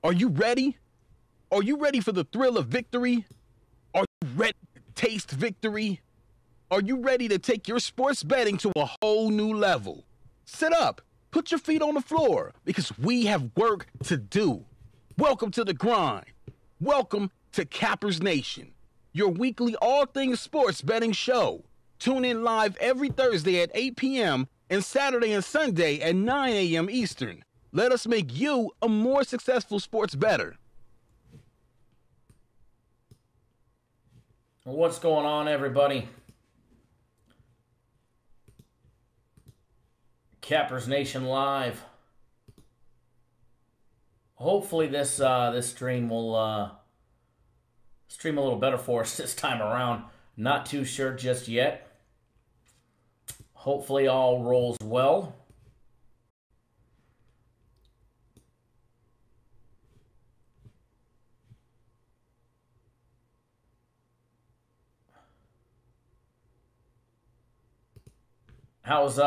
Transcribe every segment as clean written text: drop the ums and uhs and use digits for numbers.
Are you ready? Are you ready for the thrill of victory? Are you ready to taste victory? Are you ready to take your sports betting to a whole new level? Sit up, put your feet on the floor, because we have work to do. Welcome to the grind. Welcome to Cappers Nation, your weekly all things sports betting show. Tune in live every Thursday at 8 p.m. and Saturday and Sunday at 9 a.m. Eastern. Let us make you a more successful sports bettor. What's going on, everybody? Cappers Nation live. Hopefully this stream will stream a little better for us this time around. Not too sure just yet. Hopefully all rolls well. How's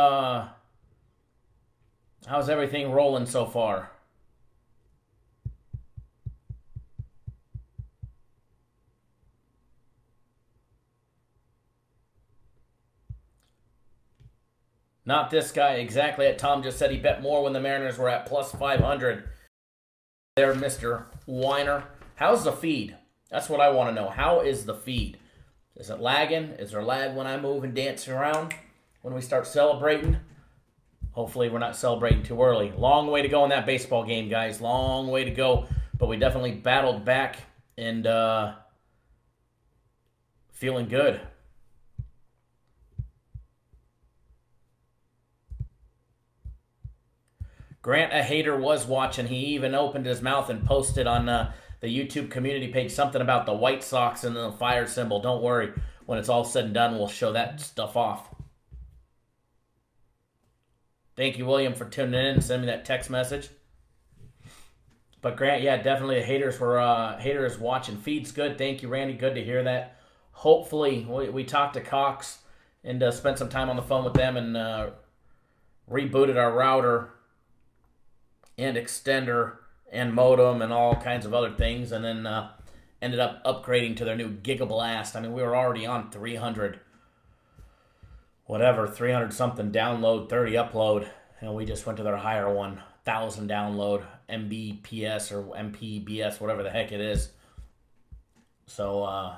everything rolling so far? Not this guy, exactly. Tom just said he bet more when the Mariners were at plus 500. There, Mr. Weiner. How's the feed? That's what I want to know. How is the feed? Is it lagging? Is there lag when I move and dance around? When we start celebrating? Hopefully we're not celebrating too early. Long way to go in that baseball game, guys. Long way to go. But we definitely battled back and feeling good. Grant, a hater, was watching. He even opened his mouth and posted on the YouTube community page something about the White Sox and the fire symbol. Don't worry. When it's all said and done, we'll show that stuff off. Thank you, William, for tuning in and sending me that text message. But Grant, yeah, definitely the haters watching. Feed's good. Thank you, Randy. Good to hear that. Hopefully, we talked to Cox and spent some time on the phone with them and rebooted our router and extender and modem and all kinds of other things, and then ended up upgrading to their new Gigablast. I mean, we were already on 300 something download, 30 upload, and we just went to their higher one, 1,000 download, Mbps or MPBS, whatever the heck it is. So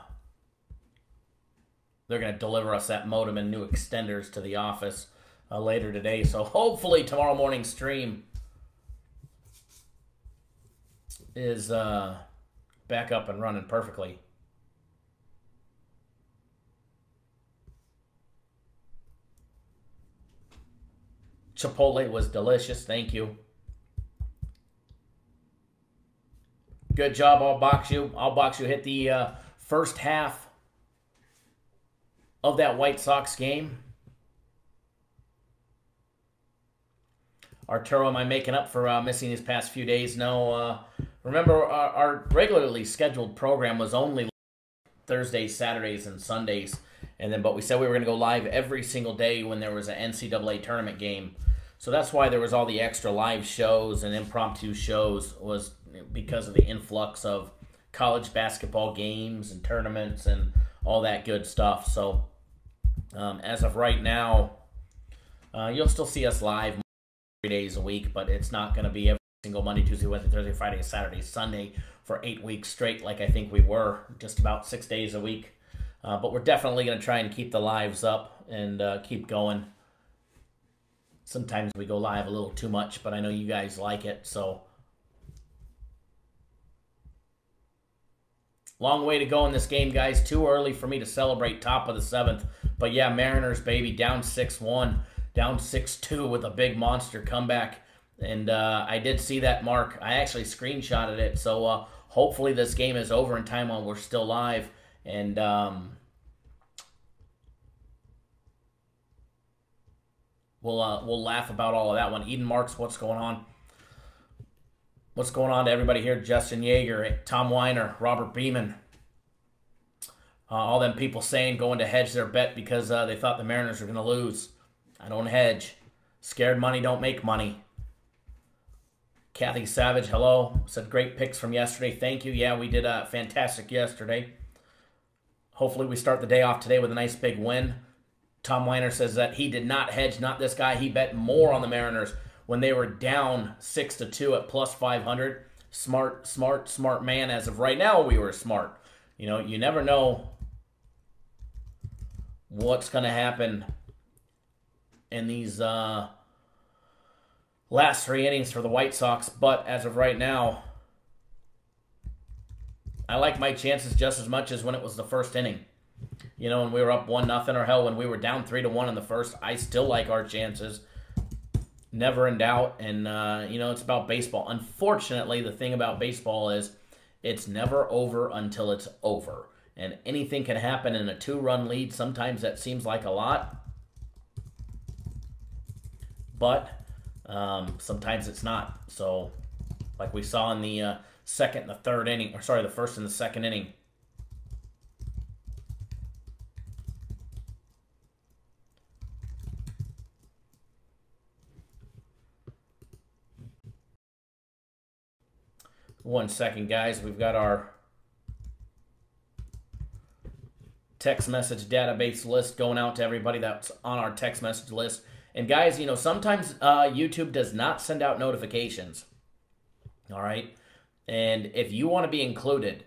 they're going to deliver us that modem and new extenders to the office later today. So hopefully tomorrow morning's stream is back up and running perfectly. Chipotle was delicious. Thank you. Good job. I'll box you. Hit the first half of that White Sox game. Arturo, am I making up for missing these past few days? No. Remember, our regularly scheduled program was only Thursdays, Saturdays, and Sundays. But we said we were going to go live every single day when there was an NCAA tournament game. So that's why there was all the extra live shows and impromptu shows, was because of the influx of college basketball games and tournaments and all that good stuff. So as of right now, you'll still see us live 3 days a week, but it's not going to be every single Monday, Tuesday, Wednesday, Thursday, Friday, Saturday, Sunday for 8 weeks straight like I think we were, just about 6 days a week. But we're definitely going to try and keep the lives up and keep going. Sometimes we go live a little too much, but I know you guys like it, so. Long way to go in this game, guys. Too early for me to celebrate top of the 7th. But yeah, Mariners, baby, down 6-1, down 6-2 with a big monster comeback. And I did see that, Mark. I actually screenshotted it, so hopefully this game is over in time while we're still live. And we'll laugh about all of that one. Eden Marks, what's going on? What's going on to everybody here? Justin Yeager, Tom Weiner, Robert Beeman. All them people saying going to hedge their bet because they thought the Mariners were going to lose. I don't hedge. Scared money don't make money. Kathy Savage, hello. Said great picks from yesterday. Thank you. Yeah, we did fantastic yesterday. Hopefully we start the day off today with a nice big win. Tom Weiner says that he did not hedge, not this guy. He bet more on the Mariners when they were down 6-2 at plus 500. Smart man. As of right now, we were smart. You know, you never know what's going to happen in these last 3 innings for the White Sox. But as of right now, I like my chances just as much as when it was the first inning. You know, when we were up 1-0, or hell, when we were down 3-1 in the first, I still like our chances. Never in doubt. And, you know, it's about baseball. Unfortunately, the thing about baseball is it's never over until it's over. And anything can happen in a 2-run lead. Sometimes that seems like a lot. But sometimes it's not. So, like we saw in the second and the third inning, or sorry, the first and the second inning. One second, guys. We've got our text message database list going out to everybody that's on our text message list. And guys, you know, sometimes YouTube does not send out notifications. All right? And if you want to be included,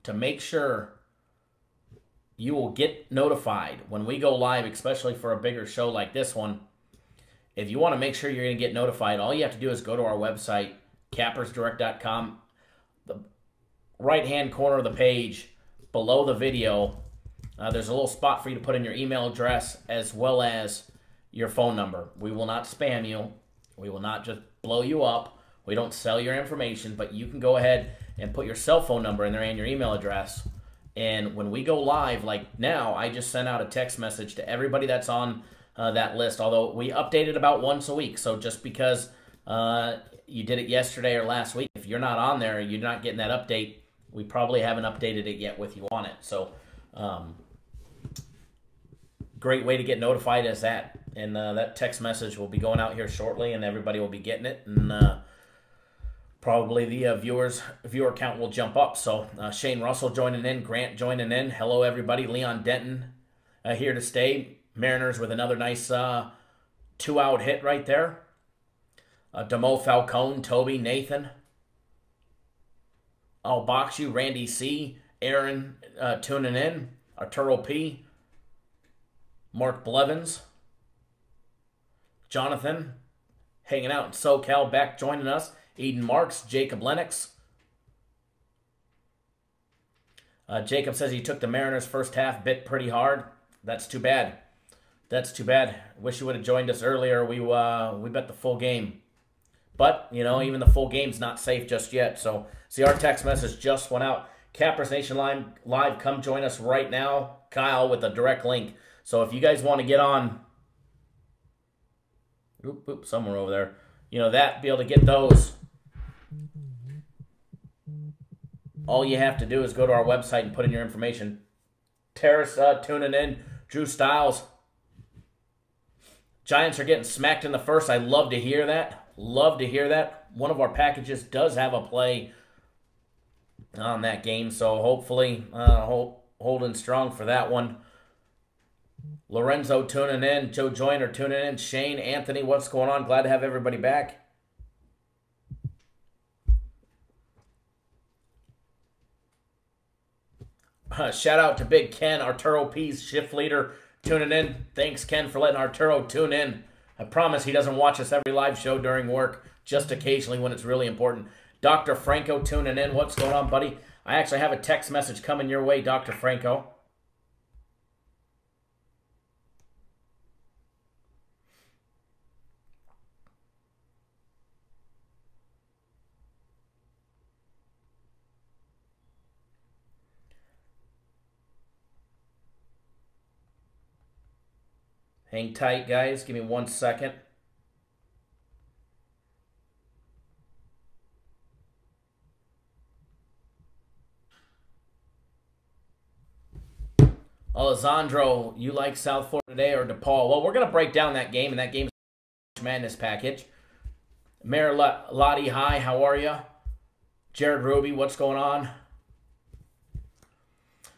to make sure you will get notified when we go live, especially for a bigger show like this one, if you want to make sure you're going to get notified, all you have to do is go to our website, cappersdirect.com. The right-hand corner of the page, below the video, there's a little spot for you to put in your email address as well as your phone number. We will not spam you. We will not just blow you up. We don't sell your information, but you can go ahead and put your cell phone number in there and your email address. And when we go live, like now, I just sent out a text message to everybody that's on that list, although we update it about once a week. So just because you did it yesterday or last week, if you're not on there, you're not getting that update, we probably haven't updated it yet with you on it. So great way to get notified is that. And that text message will be going out here shortly, and everybody will be getting it. And probably the viewer count will jump up. So Shane Russell joining in, Grant joining in. Hello, everybody. Leon Denton here to stay. Mariners with another nice 2-out hit right there. Demo Falcone, Toby, Nathan. I'll box you, Randy C. Aaron tuning in. Arturo P. Mark Blevins. Jonathan hanging out in SoCal, back joining us. Eden Marks, Jacob Lennox. Jacob says he took the Mariners first half, bit pretty hard. That's too bad. That's too bad. Wish you would have joined us earlier. We bet the full game. But, you know, even the full game's not safe just yet. So, see, our text message just went out. Cappers Nation Live, come join us right now. Kyle with a direct link. So, if you guys want to get on, somewhere over there, you know, be able to get those, all you have to do is go to our website and put in your information. Terrace tuning in. Drew Stiles. Giants are getting smacked in the first. I love to hear that. Love to hear that. One of our packages does have a play on that game, so hopefully holding strong for that one. Lorenzo tuning in. Joe Joyner tuning in. Shane, Anthony, what's going on? Glad to have everybody back. Shout out to Big Ken, Arturo P's shift leader, tuning in. Thanks, Ken, for letting Arturo tune in. I promise he doesn't watch us every live show during work, just occasionally when it's really important. Dr. Franco tuning in. What's going on, buddy? I actually have a text message coming your way, Dr. Franco. Hang tight, guys. Give me 1 second. Alessandro, you like South Florida today or DePaul? Well, we're going to break down that game, and that game is Madness package. Mayor Lottie, hi, how are you? Jared Ruby, what's going on?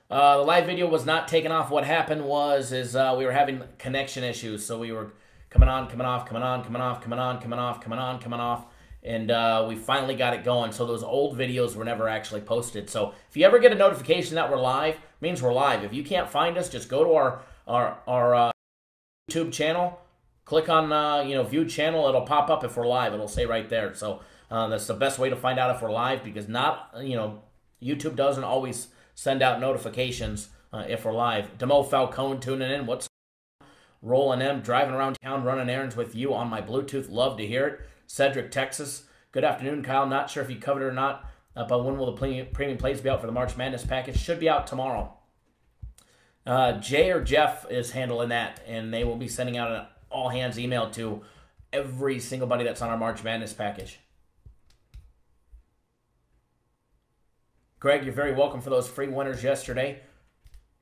The live video was not taken off. What happened was we were having connection issues, so we were coming on, coming off, coming on, coming off, coming on, coming off, coming on, coming off, and we finally got it going. So those old videos were never actually posted. So if you ever get a notification that we're live, it means we're live. If you can't find us, just go to our YouTube channel, click on view channel. It'll pop up if we're live. It'll say right there. So that's the best way to find out if we're live, because YouTube doesn't always send out notifications if we're live. Demo Falcone tuning in. What's Rolling M, driving around town, running errands with you on my Bluetooth. Love to hear it. Cedric, Texas. Good afternoon, Kyle. Not sure if you covered it or not, but when will the premium plays be out for the March Madness package? Should be out tomorrow. Jay or Jeff is handling that, and they will be sending out an all-hands email to every single buddy that's on our March Madness package. Greg, you're very welcome for those free winners yesterday.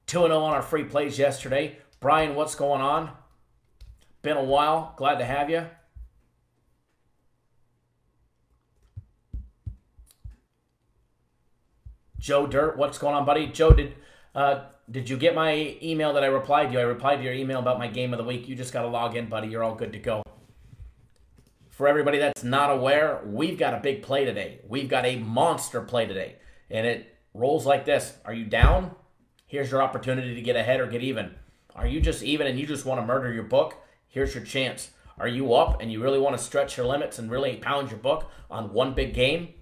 2-0 on our free plays yesterday. Brian, what's going on? Been a while. Glad to have you. Joe Dirt, what's going on, buddy? Joe, did you get my email that I replied to you? I replied to your email about my game of the week. You just got to log in, buddy. You're all good to go. For everybody that's not aware, we've got a big play today. We've got a monster play today. And it rolls like this. Are you down? Here's your opportunity to get ahead or get even. Are you just even and you just want to murder your book? Here's your chance. Are you up and you really want to stretch your limits and really pound your book on one big game?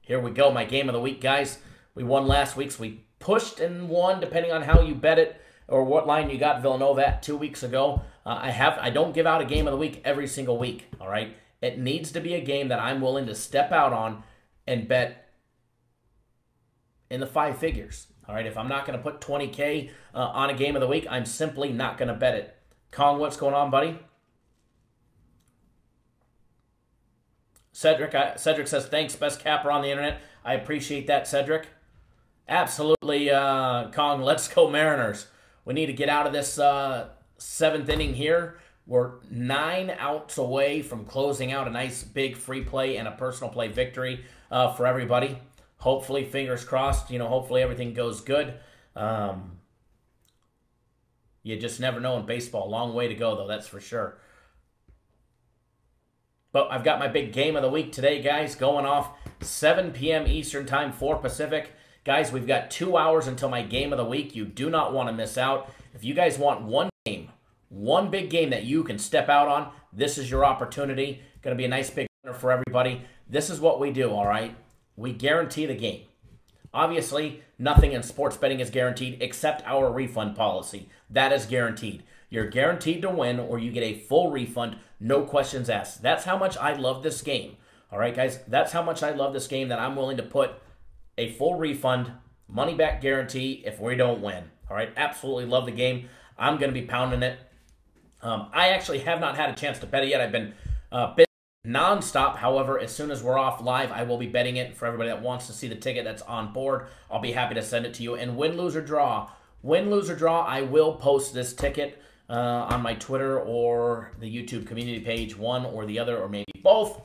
Here we go. My game of the week, guys. We won last week, so we pushed and won depending on how you bet it or what line you got Villanova at 2 weeks ago. I don't give out a game of the week every single week, all right? It needs to be a game that I'm willing to step out on and bet in the 5 figures. All right, if I'm not going to put $20K on a game of the week, I'm simply not going to bet it. Kong, what's going on, buddy? Cedric says, thanks, best capper on the internet. I appreciate that, Cedric. Absolutely, Kong, let's go Mariners. We need to get out of this 7th inning here. We're 9 outs away from closing out a nice big free play and a personal play victory for everybody. Hopefully, fingers crossed, hopefully everything goes good. You just never know in baseball. Long way to go, though, that's for sure. But I've got my big game of the week today, guys, going off 7 p.m. Eastern Time, 4 Pacific. Guys, we've got 2 hours until my game of the week. You do not want to miss out. If you guys want one game, one big game that you can step out on, this is your opportunity. Going to be a nice big winner for everybody. This is what we do, all right? We guarantee the game. Obviously, nothing in sports betting is guaranteed except our refund policy. That is guaranteed. You're guaranteed to win or you get a full refund, no questions asked. That's how much I love this game. All right, guys? That's how much I love this game that I'm willing to put a full refund, money back guarantee if we don't win. All right? Absolutely love the game. I'm going to be pounding it. I actually have not had a chance to bet it yet. I've been non-stop. However, as soon as we're off live, I will be betting it. For everybody that wants to see the ticket that's on board, I'll be happy to send it to you. And win, lose, or draw. Win, lose, or draw, I will post this ticket on my Twitter or the YouTube community page, one or the other, or maybe both.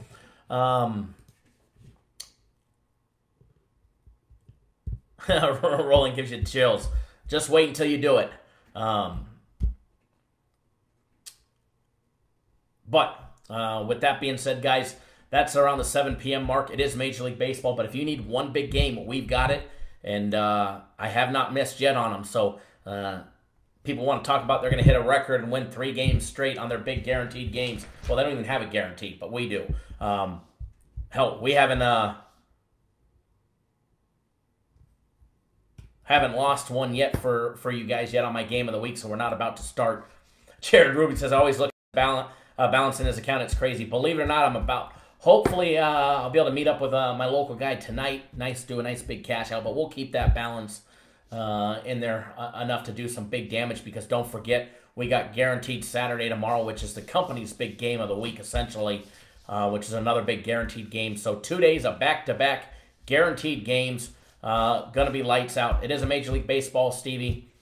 Rolling gives you chills. Just wait until you do it. With that being said, guys, that's around the 7 p.m. mark. It is Major League Baseball, but if you need one big game, we've got it. And I have not missed yet on them. So people want to talk about they're going to hit a record and win 3 games straight on their big guaranteed games. Well, they don't even have it guaranteed, but we do. Hell, we haven't lost one yet for you guys yet on my game of the week, so we're not about to start. Jared Rubin says, I always look at balancing his account. It's crazy. Believe it or not, hopefully I'll be able to meet up with my local guy tonight. Do a nice big cash out, but we'll keep that balance in there enough to do some big damage, because don't forget, we got Guaranteed Saturday tomorrow, which is the company's big game of the week, essentially, which is another big guaranteed game. So 2 days of back-to-back guaranteed games. Gonna be lights out. It is a Major League Baseball, Stevie,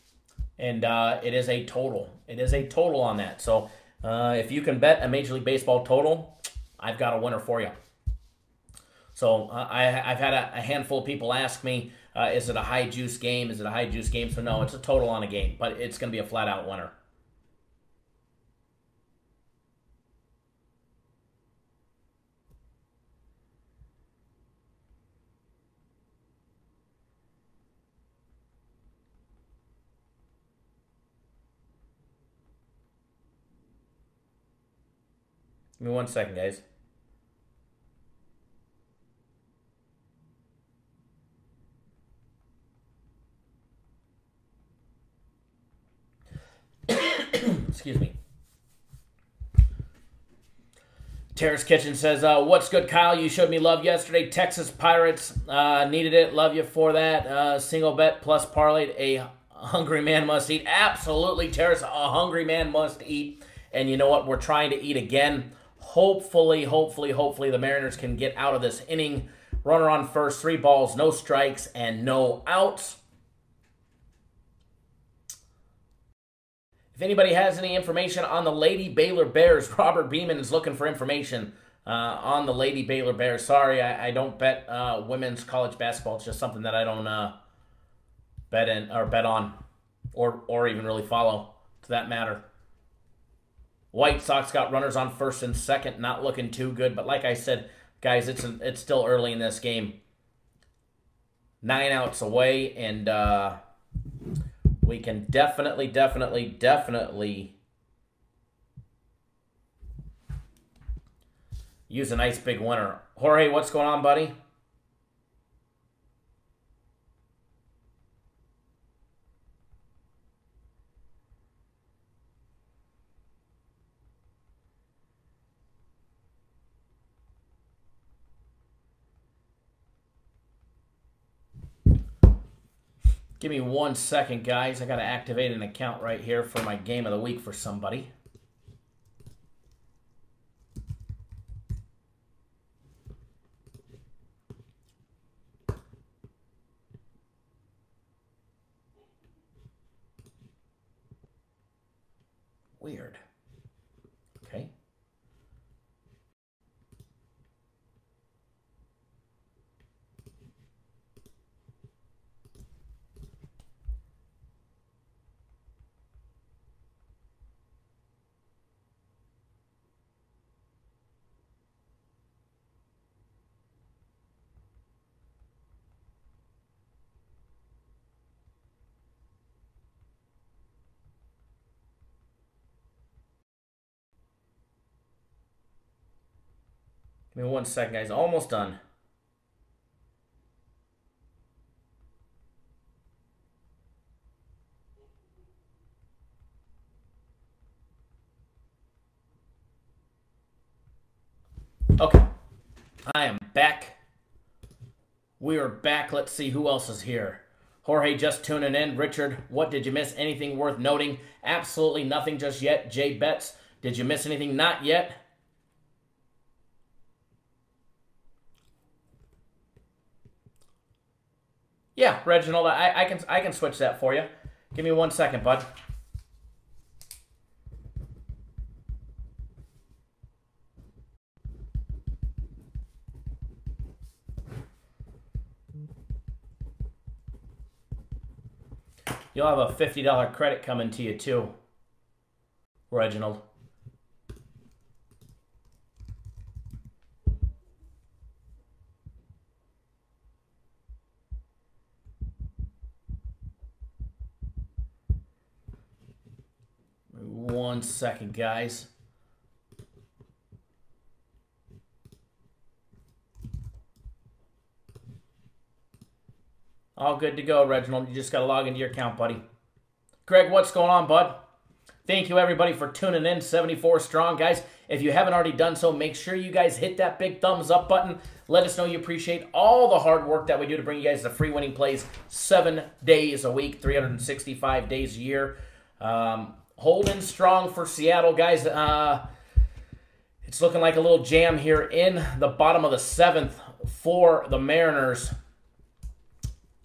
and it is a total. It is a total on that. So if you can bet a Major League Baseball total, I've got a winner for you. So I've had a handful of people ask me, is it a high juice game? Is it a high juice game? So no, it's a total on a game, but it's going to be a flat out winner. Give me 1 second, guys. Excuse me. Terrace Kitchen says, what's good, Kyle? You showed me love yesterday. Texas Pirates needed it. Love you for that. Single bet plus parlayed. A hungry man must eat. Absolutely, Terrace. A hungry man must eat. And you know what? We're trying to eat again. Hopefully, the Mariners can get out of this inning. Runner on first, 3 balls, no strikes, and no outs. If anybody has any information on the Lady Baylor Bears, Robert Beeman is looking for information on the Lady Baylor Bears. Sorry, I don't bet women's college basketball. It's just something that I don't bet on or even really follow, to that matter. White Sox got runners on first and second, not looking too good. But like I said, guys, it's still early in this game. 9 outs away, and we can definitely use a nice big winner. Jorge, what's going on, buddy? Give me 1 second, guys. I got to activate an account right here for my game of the week for somebody. Weird. Okay. Give me 1 second, guys. Almost done. Okay. I am back. We are back. Let's see who else is here. Jorge just tuning in. Richard, what did you miss? Anything worth noting? Absolutely nothing just yet. Jay Betts, did you miss anything? Not yet. Yeah, Reginald, I can switch that for you. Give me 1 second, bud. You'll have a $50 credit coming to you too, Reginald. One second, guys. All good to go, Reginald. You just got to log into your account, buddy. Greg, what's going on, bud? Thank you, everybody, for tuning in. 74 strong, guys. If you haven't already done so, make sure you guys hit that big thumbs up button. Let us know you appreciate all the hard work that we do to bring you guys the free winning plays 7 days a week, 365 days a year. Holding strong for Seattle, guys. It's looking like a little jam here in the bottom of the 7th for the Mariners.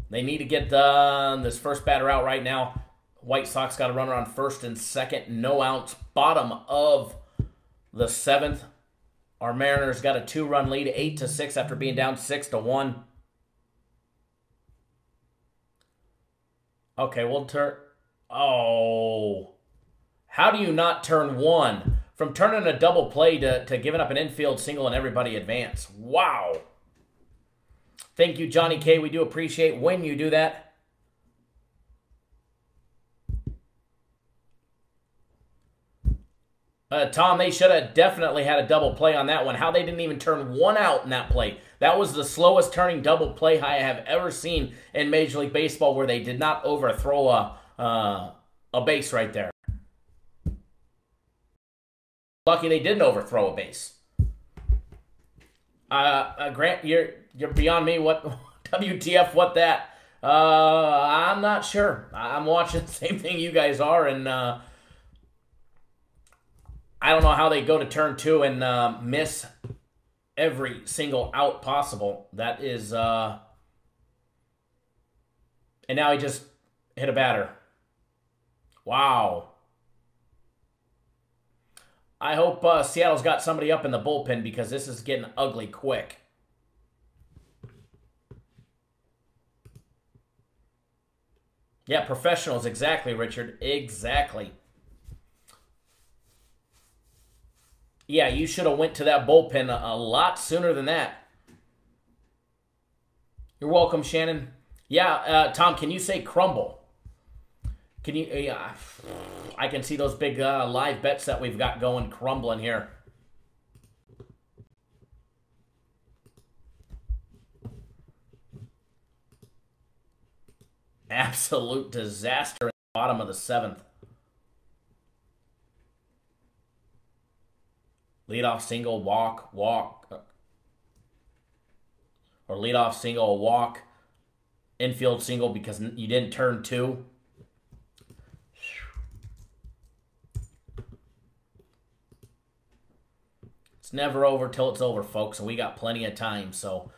They need to get this first batter out right now. White Sox got a runner on first and second. No outs. Bottom of the 7th. Our Mariners got a 2-run lead, 8-6 after being down 6-1. Okay, we'll turn... Oh. How do you not turn one? From turning a double play to giving up an infield single and everybody advance. Wow. Thank you, Johnny K. We do appreciate when you do that. Tom, they should have definitely had a double play on that one. How they didn't even turn one out in that play. That was the slowest turning double play I have ever seen in Major League Baseball, where they did not overthrow a base right there. Lucky they didn't overthrow a base. Grant, you're beyond me. What WTF? What that? I'm not sure. I'm watching the same thing you guys are, and I don't know how they go to turn 2 and miss every single out possible. That is, and now he just hit a batter. Wow. I hope Seattle's got somebody up in the bullpen, because this is getting ugly quick. Yeah, professionals, exactly, Richard. Exactly. Yeah, you should have went to that bullpen a lot sooner than that. You're welcome, Shannon. Yeah, Tom, can you say crumble? Can you... Yeah, I can see those big live bets that we've got going crumbling here. Absolute disaster at the bottom of the 7th. Leadoff single, walk. Or leadoff single, walk. Infield single because you didn't turn 2. It's never over till it's over, folks, and we got plenty of time, so...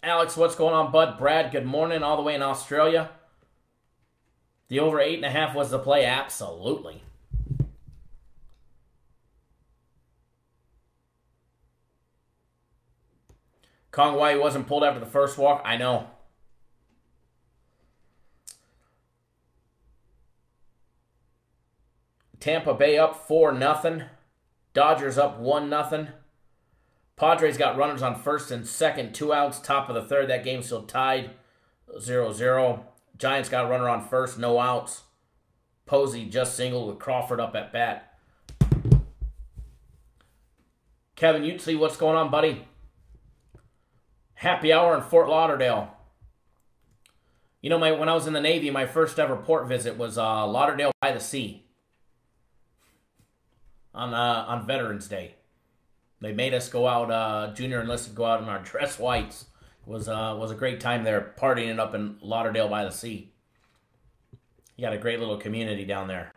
Alex, what's going on, bud? Brad, good morning, all the way in Australia. The over 8.5 was the play? Absolutely. Kong, why he wasn't pulled after the first walk? I know. Tampa Bay up 4-0. Dodgers up 1-0. Padres got runners on first and second, 2 outs, top of the 3rd. That game's still tied, 0-0. Giants got a runner on first, no outs. Posey just singled with Crawford up at bat. Kevin Utley, what's going on, buddy? Happy hour in Fort Lauderdale. You know, when I was in the Navy, my first ever port visit was Lauderdale by the Sea on Veterans Day. They made us go out, junior enlisted, go out in our dress whites. It was a great time there, partying up in Lauderdale by the Sea. You got a great little community down there.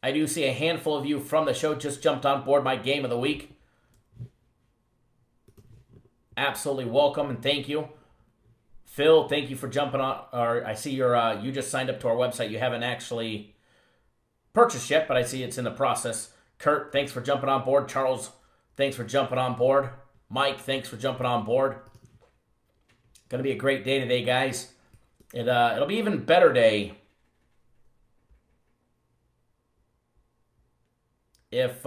I do see a handful of you from the show just jumped on board my game of the week. Absolutely welcome and thank you. Phil, thank you for jumping on. Or I see you just signed up to our website. You haven't actually purchased yet, but I see it's in the process. Kurt, thanks for jumping on board. Charles, thanks for jumping on board. Mike, thanks for jumping on board. Going to be a great day today, guys. It'll be even better day if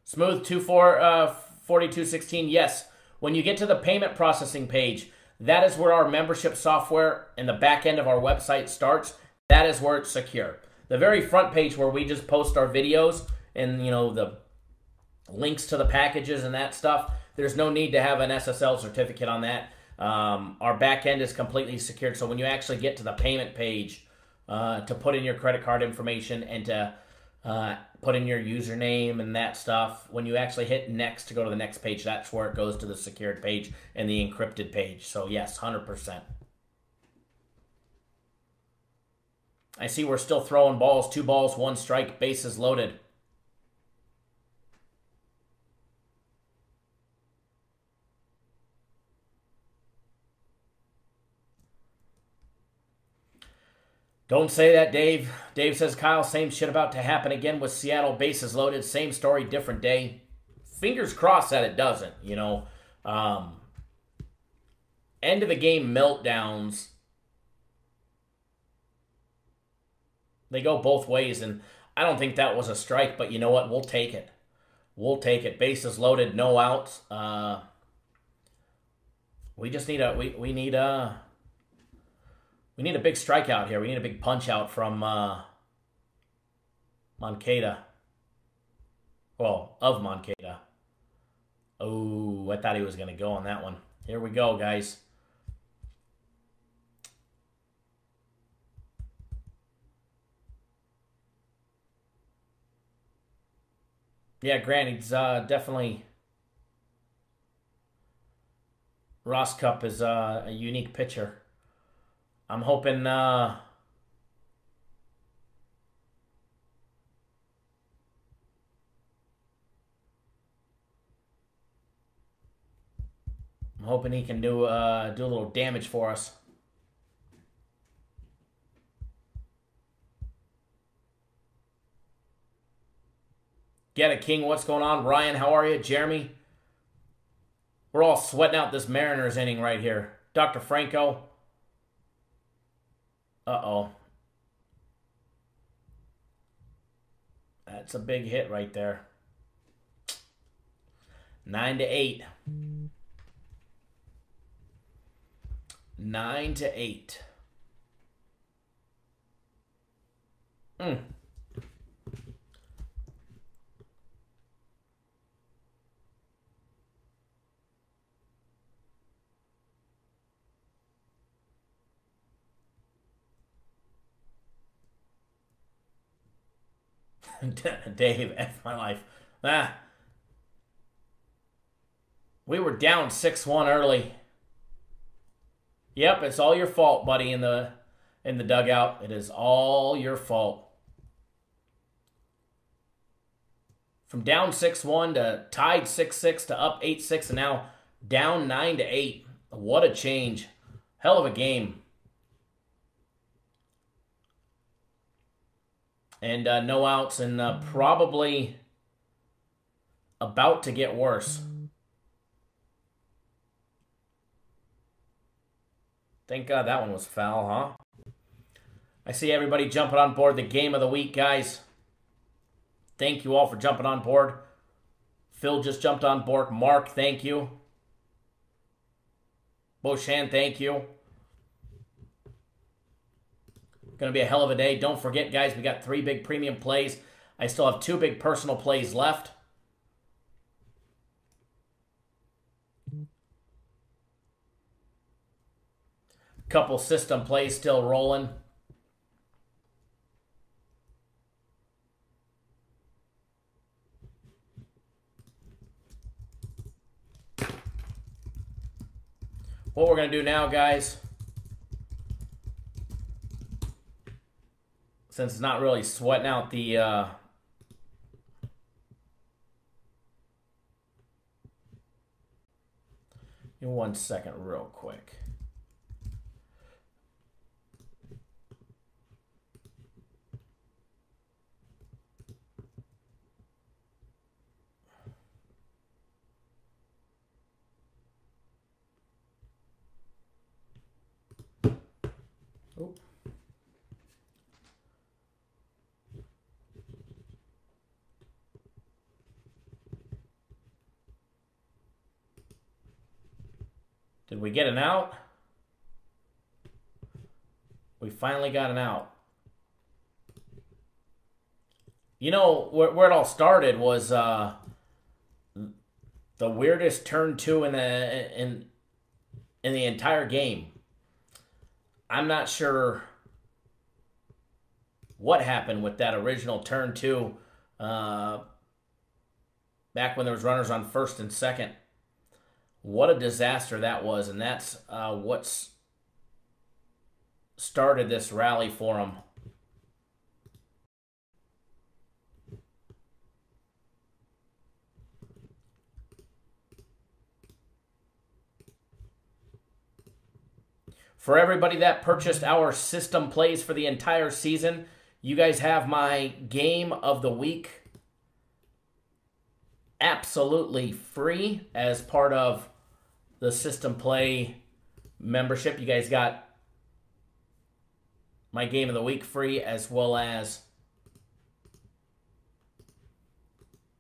Smooth 4216, yes. When you get to the payment processing page, that is where our membership software and the back end of our website starts. That is where it's secure. The very front page where we just post our videos and, you know, the links to the packages and that stuff, there's no need to have an SSL certificate on that. Our back end is completely secured. So when you actually get to the payment page to put in your credit card information and to put in your username and that stuff, when you actually hit next to go to the next page, that's where it goes to the secured page and the encrypted page. So yes, 100%. I see we're still throwing balls. 2 balls, 1 strike, bases loaded. Don't say that, Dave. Dave says, Kyle, same shit about to happen again with Seattle. Bases loaded. Same story, different day. Fingers crossed that it doesn't, you know. End of the game meltdowns. They go both ways, and I don't think that was a strike, but you know what? We'll take it. We'll take it. Bases loaded, no outs. We just need we need a big strikeout here. We need a big punch out from Moncada. Well, of Moncada. Oh, I thought he was going to go on that one. Here we go, guys. Yeah, Grant, he's definitely... Ross Cup is a unique pitcher. I'm hoping... I'm hoping he can do a little damage for us. Get it, King. What's going on? Ryan, how are you? Jeremy? We're all sweating out this Mariners inning right here. Dr. Franco. Uh-oh. That's a big hit right there. 9-8. 9-8. Dave, F my life. We were down 6-1 early. Yep, it's all your fault, buddy, in the dugout. It is all your fault. From down 6-1 to tied 6-6 to up 8-6 and now down 9-8. What a change. Hell of a game. And no outs and probably about to get worse. Thank God that one was foul, huh? I see everybody jumping on board the game of the week, guys. Thank you all for jumping on board. Phil just jumped on board. Mark, thank you. Boshan, thank you. Going to be a hell of a day. Don't forget, guys, we got 3 big premium plays. I still have 2 big personal plays left. Couple system plays still rolling. What we're going to do now, guys, since it's not really sweating out the in 1 second real quick. Oh. Did we get an out? We finally got an out. You know, where it all started was the weirdest turn 2 in the entire game. I'm not sure what happened with that original turn 2 back when there was runners on first and second. What a disaster that was, and that's what's started this rally for them. For everybody that purchased our system plays for the entire season, you guys have my game of the week absolutely free as part of the system play membership. You guys got my game of the week free, as well as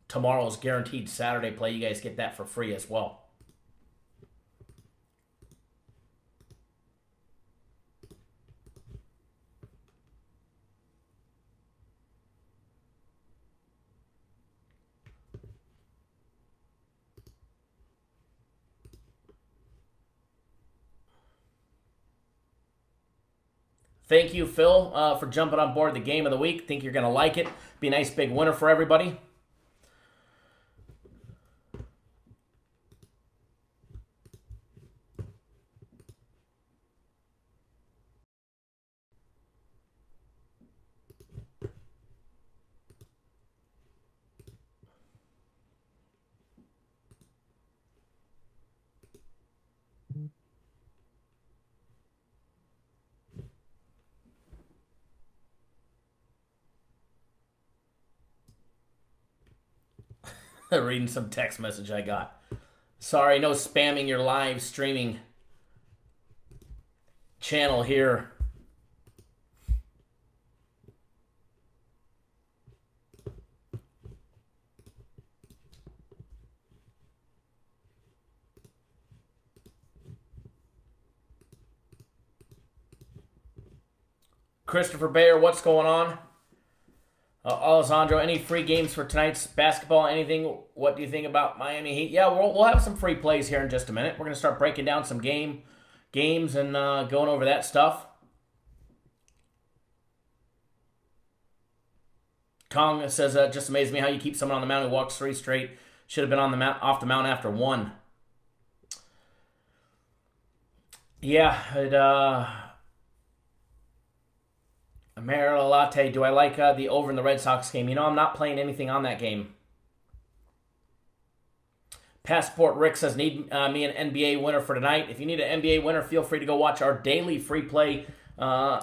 tomorrow's guaranteed Saturday play. You guys get that for free as well. Thank you, Phil, for jumping on board the game of the week. Think you're going to like it. Be a nice big winner for everybody. Reading some text message I got. Sorry, no spamming your live streaming channel here. Christopher Bayer, what's going on? Alessandro, any free games for tonight's basketball? Anything? What do you think about Miami Heat? Yeah, we'll have some free plays here in just a minute. We're going to start breaking down some games and going over that stuff. Kong says, just amazes me how you keep someone on the mound who walks 3 straight. Should have been on the off the mound after 1. Yeah, Amerila Latte, do I like the over in the Red Sox game? You know, I'm not playing anything on that game. Passport Rick says, need me an NBA winner for tonight. If you need an NBA winner, feel free to go watch our daily free play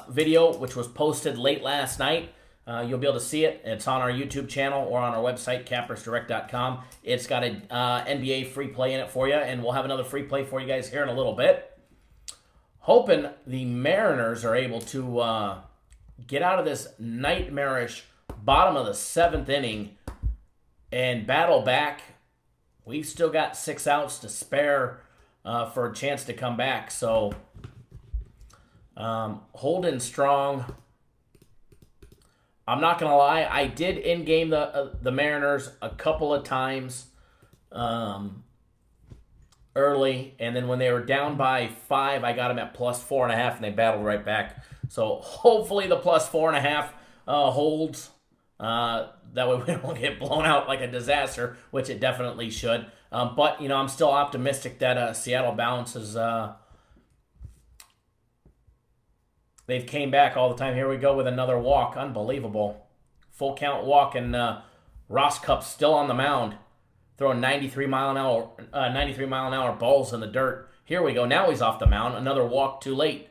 video, which was posted late last night. You'll be able to see it. It's on our YouTube channel or on our website, cappersdirect.com. It's got an NBA free play in it for you, and we'll have another free play for you guys here in a little bit. Hoping the Mariners are able to get out of this nightmarish bottom of the 7th inning and battle back. We've still got 6 outs to spare for a chance to come back. So holding strong. I'm not going to lie. I did in-game the Mariners a couple of times early. And then when they were down by 5, I got them at plus 4.5, and they battled right back. So hopefully the plus 4.5 holds. That way we don't get blown out like a disaster, which it definitely should. But, you know, I'm still optimistic that Seattle bounces. They've came back all the time. Here we go with another walk. Unbelievable. Full count walk, and Ross Cup's still on the mound, throwing 93 mile an hour balls in the dirt. Here we go. Now he's off the mound. Another walk too late.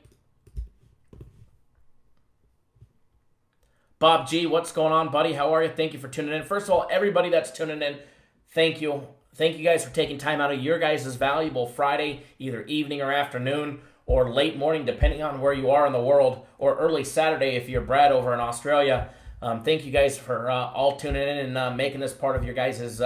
Bob G, what's going on, buddy? How are you? Thank you for tuning in. First of all, everybody that's tuning in, thank you. Thank you guys for taking time out of your guys' valuable Friday, either evening or afternoon, or late morning, depending on where you are in the world, or early Saturday if you're Brad over in Australia. Thank you guys for all tuning in and making this part of your guys'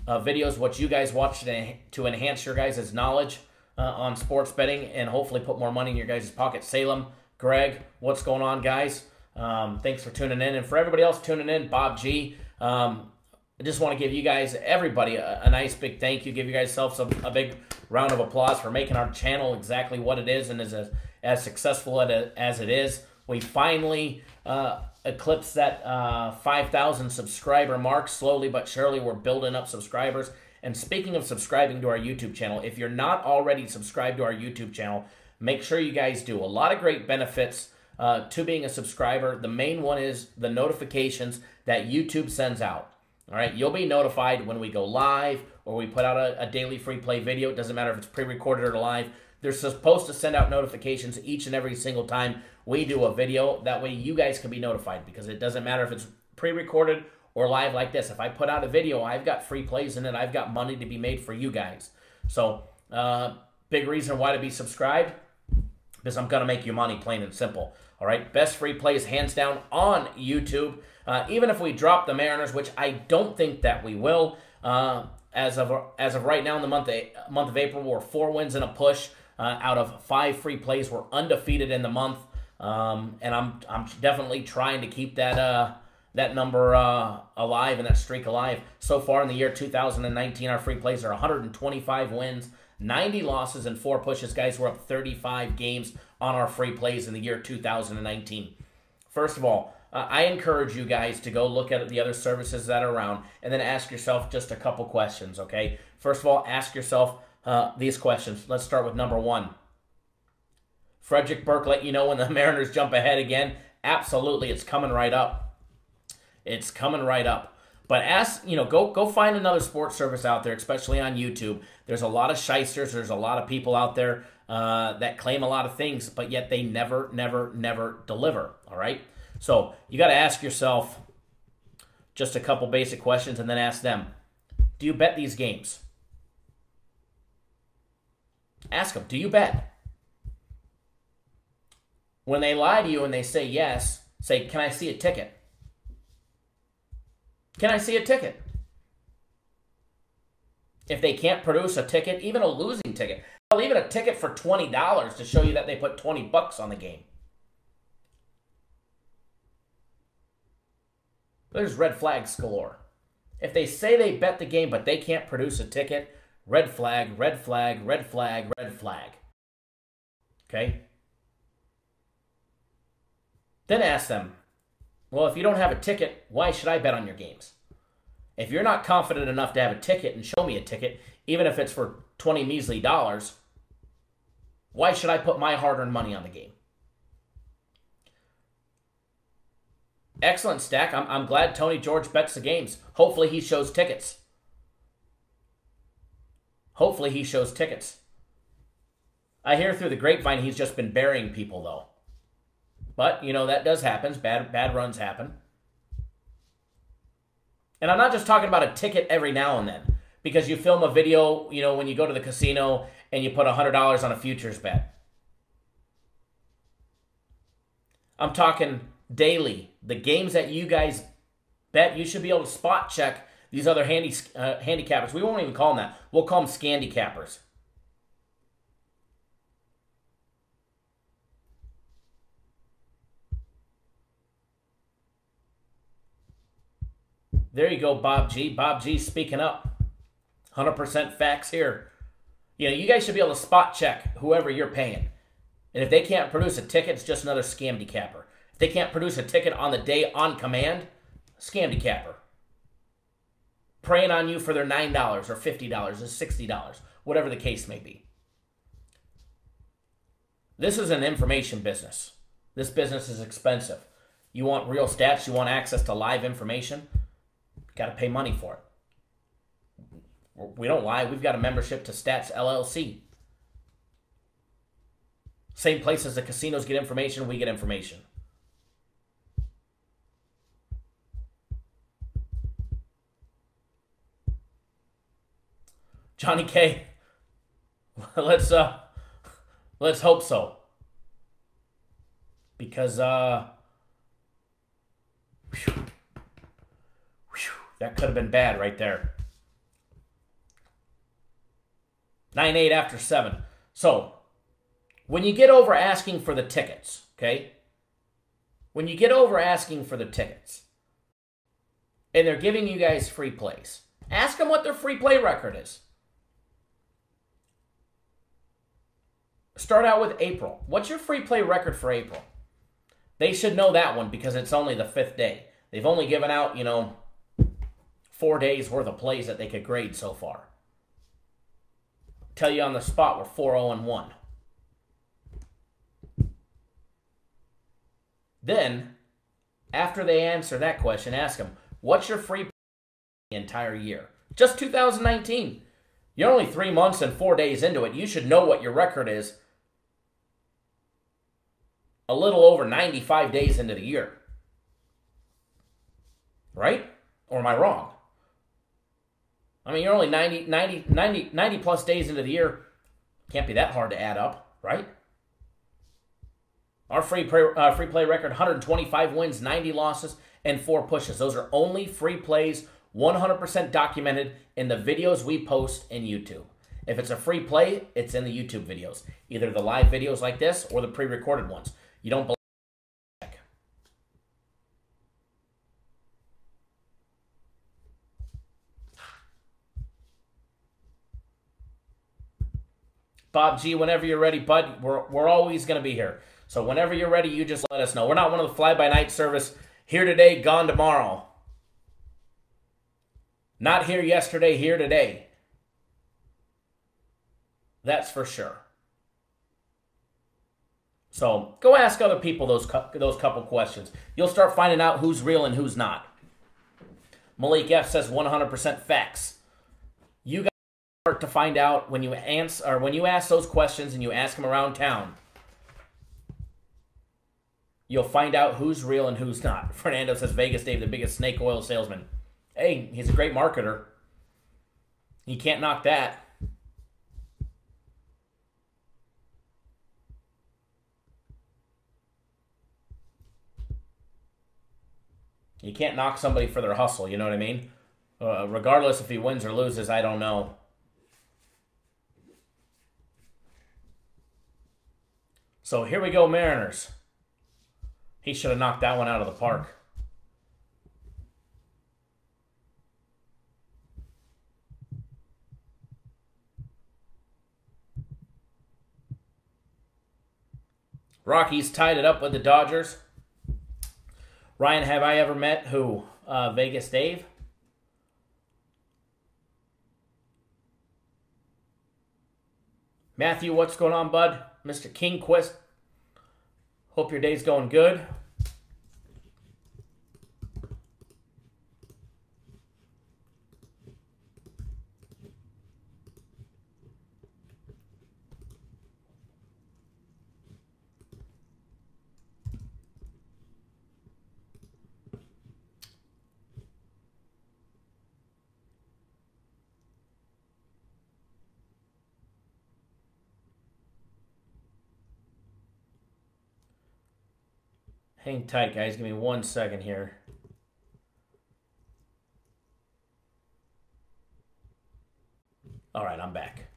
videos, what you guys watch to enhance your guys' knowledge on sports betting and hopefully put more money in your guys' pocket. Salem, Greg, what's going on, guys? Thanks for tuning in. And for everybody else tuning in, Bob G, I just want to give you guys, everybody, a nice big thank you. Give you guys selves a big round of applause for making our channel exactly what it is and is as successful as it is. We finally eclipsed that 5,000 subscriber mark. Slowly but surely, we're building up subscribers. And speaking of subscribing to our YouTube channel, if you're not already subscribed to our YouTube channel, make sure you guys do. A lot of great benefits to being a subscriber. The main one is the notifications that YouTube sends out. All right, you'll be notified when we go live or we put out a daily free play video. It doesn't matter if it's pre-recorded or live. They're supposed to send out notifications each and every single time we do a video. That way you guys can be notified, because it doesn't matter if it's pre-recorded or live like this. If I put out a video, I've got free plays in it. I've got money to be made for you guys. So, big reason why to be subscribed, because I'm going to make you money, plain and simple. All right, best free plays hands down on YouTube. Even if we drop the Mariners, which I don't think that we will. As of right now in the month of April, we're 4 wins and a push. Out of 5 free plays, we're undefeated in the month, and I'm definitely trying to keep that number alive and that streak alive. So far in the year 2019, our free plays are 125 wins, 90 losses, and 4 pushes. Guys, we're up 35 games on our free plays in the year 2019. First of all, I encourage you guys to go look at the other services that are around and then ask yourself just a couple questions, okay? First of all, ask yourself these questions. Let's start with number 1. Frederick Burke let you know when the Mariners jump ahead again? Absolutely, it's coming right up. It's coming right up. But go find another sports service out there, especially on YouTube. There's a lot of shysters. There's a lot of people out there that claim a lot of things, but yet they never deliver, all right? So you got to ask yourself just a couple basic questions and then ask them, do you bet these games? Ask them, do you bet? When they lie to you and they say yes, say, can I see a ticket? Can I see a ticket? If they can't produce a ticket, even a losing ticket, hell, even a ticket for $20 to show you that they put $20 on the game. There's red flags galore. If they say they bet the game but they can't produce a ticket, red flag, red flag, red flag, red flag. Okay? Then ask them, well, if you don't have a ticket, why should I bet on your games? If you're not confident enough to have a ticket and show me a ticket, even if it's for 20 measly dollars, why should I put my hard-earned money on the game? Excellent, Stack. I'm glad Tony George bets the games. Hopefully he shows tickets. Hopefully he shows tickets. I hear through the grapevine he's just been burying people, though. But, that does happen. Bad runs happen. And I'm not just talking about a ticket every now and then. Because you film a video, when you go to the casino and you put $100 on a futures bet. I'm talking daily. The games that you guys bet, you should be able to spot check these other handicappers. We won't even call them that. We'll call them scandicappers. There you go, Bob G. Bob G speaking up. 100% facts here. You guys should be able to spot check whoever you're paying. And if they can't produce a ticket, it's just another scamdicapper. If they can't produce a ticket on the day on command, scamdicapper. Preying on you for their $9 or $50 or $60, whatever the case may be. This is an information business. This business is expensive. You want real stats, you want access to live information, you got to pay money for it. We don't lie. We've got a membership to Stats LLC. Same place as the casinos get information, we get information. Johnny K, let's hope so. Because that could have been bad right there. 9-8 after 7. So, when you get over asking for the tickets, okay? When you get over asking for the tickets, and they're giving you guys free plays, ask them what their free play record is. Start out with April. What's your free play record for April? They should know that one because it's only the 5th day. They've only given out, 4 days worth of plays that they could grade so far. Tell you on the spot, we're 4-0-1. Then, after they answer that question, ask them, what's your free play the entire year? Just 2019. You're only 3 months and 4 days into it. You should know what your record is a little over 95 days into the year. Right? Or am I wrong? I mean, you're only 90 plus days into the year. Can't be that hard to add up, right? Our free play record, 125 wins, 90 losses, and 4 pushes. Those are only free plays, 100% documented in the videos we post in YouTube. If it's a free play, it's in the YouTube videos. Either the live videos like this or the pre-recorded ones. You don't believe it? Bob G, whenever you're ready, bud, we're always going to be here. So whenever you're ready, you just let us know. We're not one of the fly-by-night service. Here today, gone tomorrow. Not here yesterday, here today. That's for sure. So go ask other people those couple questions. You'll start finding out who's real and who's not. Malik F says 100% facts. You guys start to find out when you answer, or when you ask those questions and you ask them around town. You'll find out who's real and who's not. Fernando says Vegas Dave, the biggest snake oil salesman. Hey, he's a great marketer. You can't knock that. You can't knock somebody for their hustle, you know what I mean? Regardless if he wins or loses, I don't know. So here we go, Mariners. He should have knocked that one out of the park. Rockies tied it up with the Dodgers. Ryan, have I ever met who? Vegas Dave? Matthew, what's going on, bud? Mr. Kingquist. Hope your day's going good. Hang tight, guys. Give me 1 second here. All right, I'm back.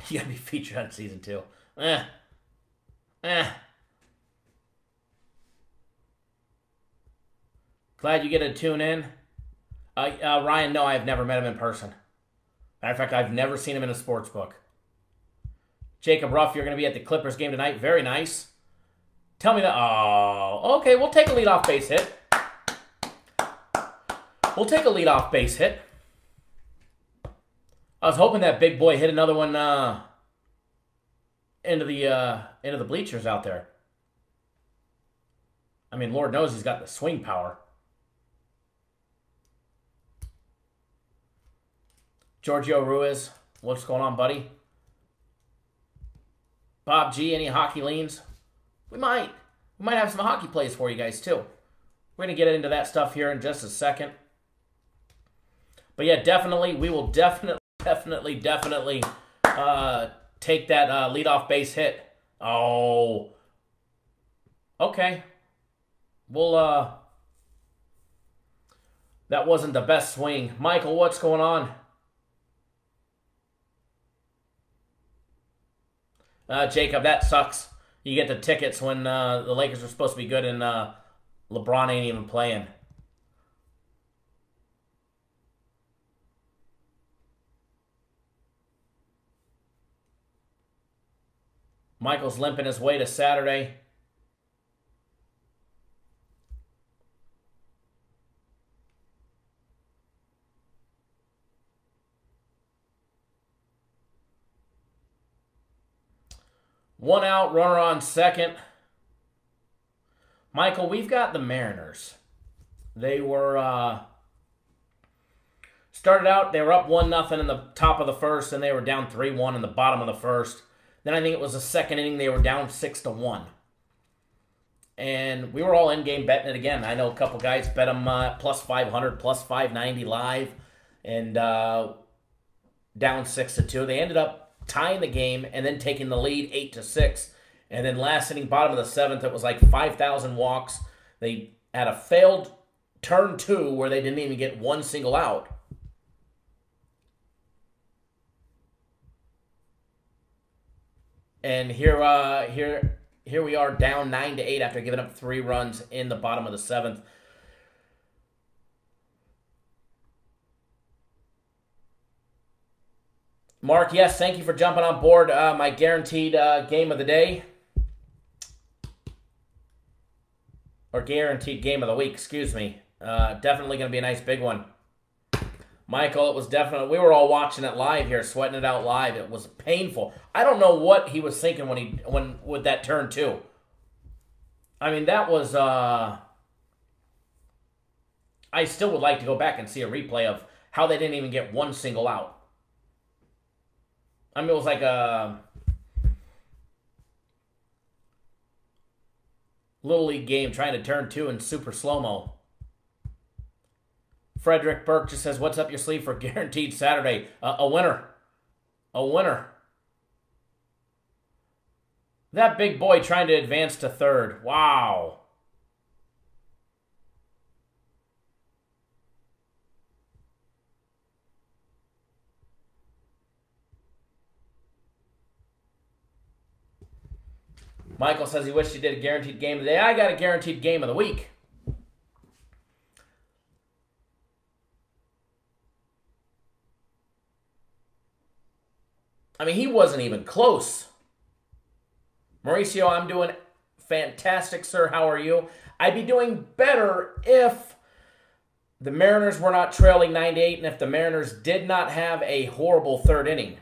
You gotta be featured on season 2. Glad you get to tune in. Ryan, no, I've never met him in person. Matter of fact, I've never seen him in a sports book. Jacob Ruff, you're going to be at the Clippers game tonight. Very nice. Tell me that. Oh, okay. We'll take a leadoff base hit. We'll take a leadoff base hit. I was hoping that big boy hit another one into the bleachers out there. I mean, Lord knows he's got the swing power. Giorgio Ruiz, what's going on, buddy? Bob G, any hockey leans? We might have some hockey plays for you guys, too. We're going to get into that stuff here in just a second. But yeah, definitely, we will definitely take that leadoff base hit. Oh. Okay. We'll, that wasn't the best swing. Michael, what's going on? Jacob, that sucks. You get the tickets when the Lakers are supposed to be good and LeBron ain't even playing. Michael's limping his way to Saturday. One out, runner on second. Michael, we've got the Mariners. They were Started out, they were up 1-0 in the top of the first, and they were down 3-1 in the bottom of the first. Then I think it was the second inning, they were down 6-1. And we were all in-game betting it again. I know a couple guys bet them plus 500, plus 590 live, and down 6-2. They ended up tying the game and then taking the lead 8-6. And then last inning, bottom of the seventh, it was like 5,000 walks. They had a failed turn 2 where they didn't even get one single out. And here we are down 9-8 after giving up 3 runs in the bottom of the seventh. Mark, yes, thank you for jumping on board my guaranteed game of the day. Or guaranteed game of the week, excuse me. Definitely going to be a nice big one. Michael, it was definitely, we were all watching it live here, sweating it out live. It was painful. I don't know what he was thinking when with that turn 2. I mean, that was, I still would like to go back and see a replay of how they didn't even get one single out. I mean, it was like a Little League game trying to turn 2 in super slow-mo. Frederick Burke just says, what's up your sleeve for guaranteed Saturday? A winner. A winner. That big boy trying to advance to third. Wow. Michael says he wished he did a guaranteed game of the day. I got a guaranteed game of the week. I mean, he wasn't even close. Mauricio, I'm doing fantastic, sir. How are you? I'd be doing better if the Mariners were not trailing 9-8 and if the Mariners did not have a horrible third inning.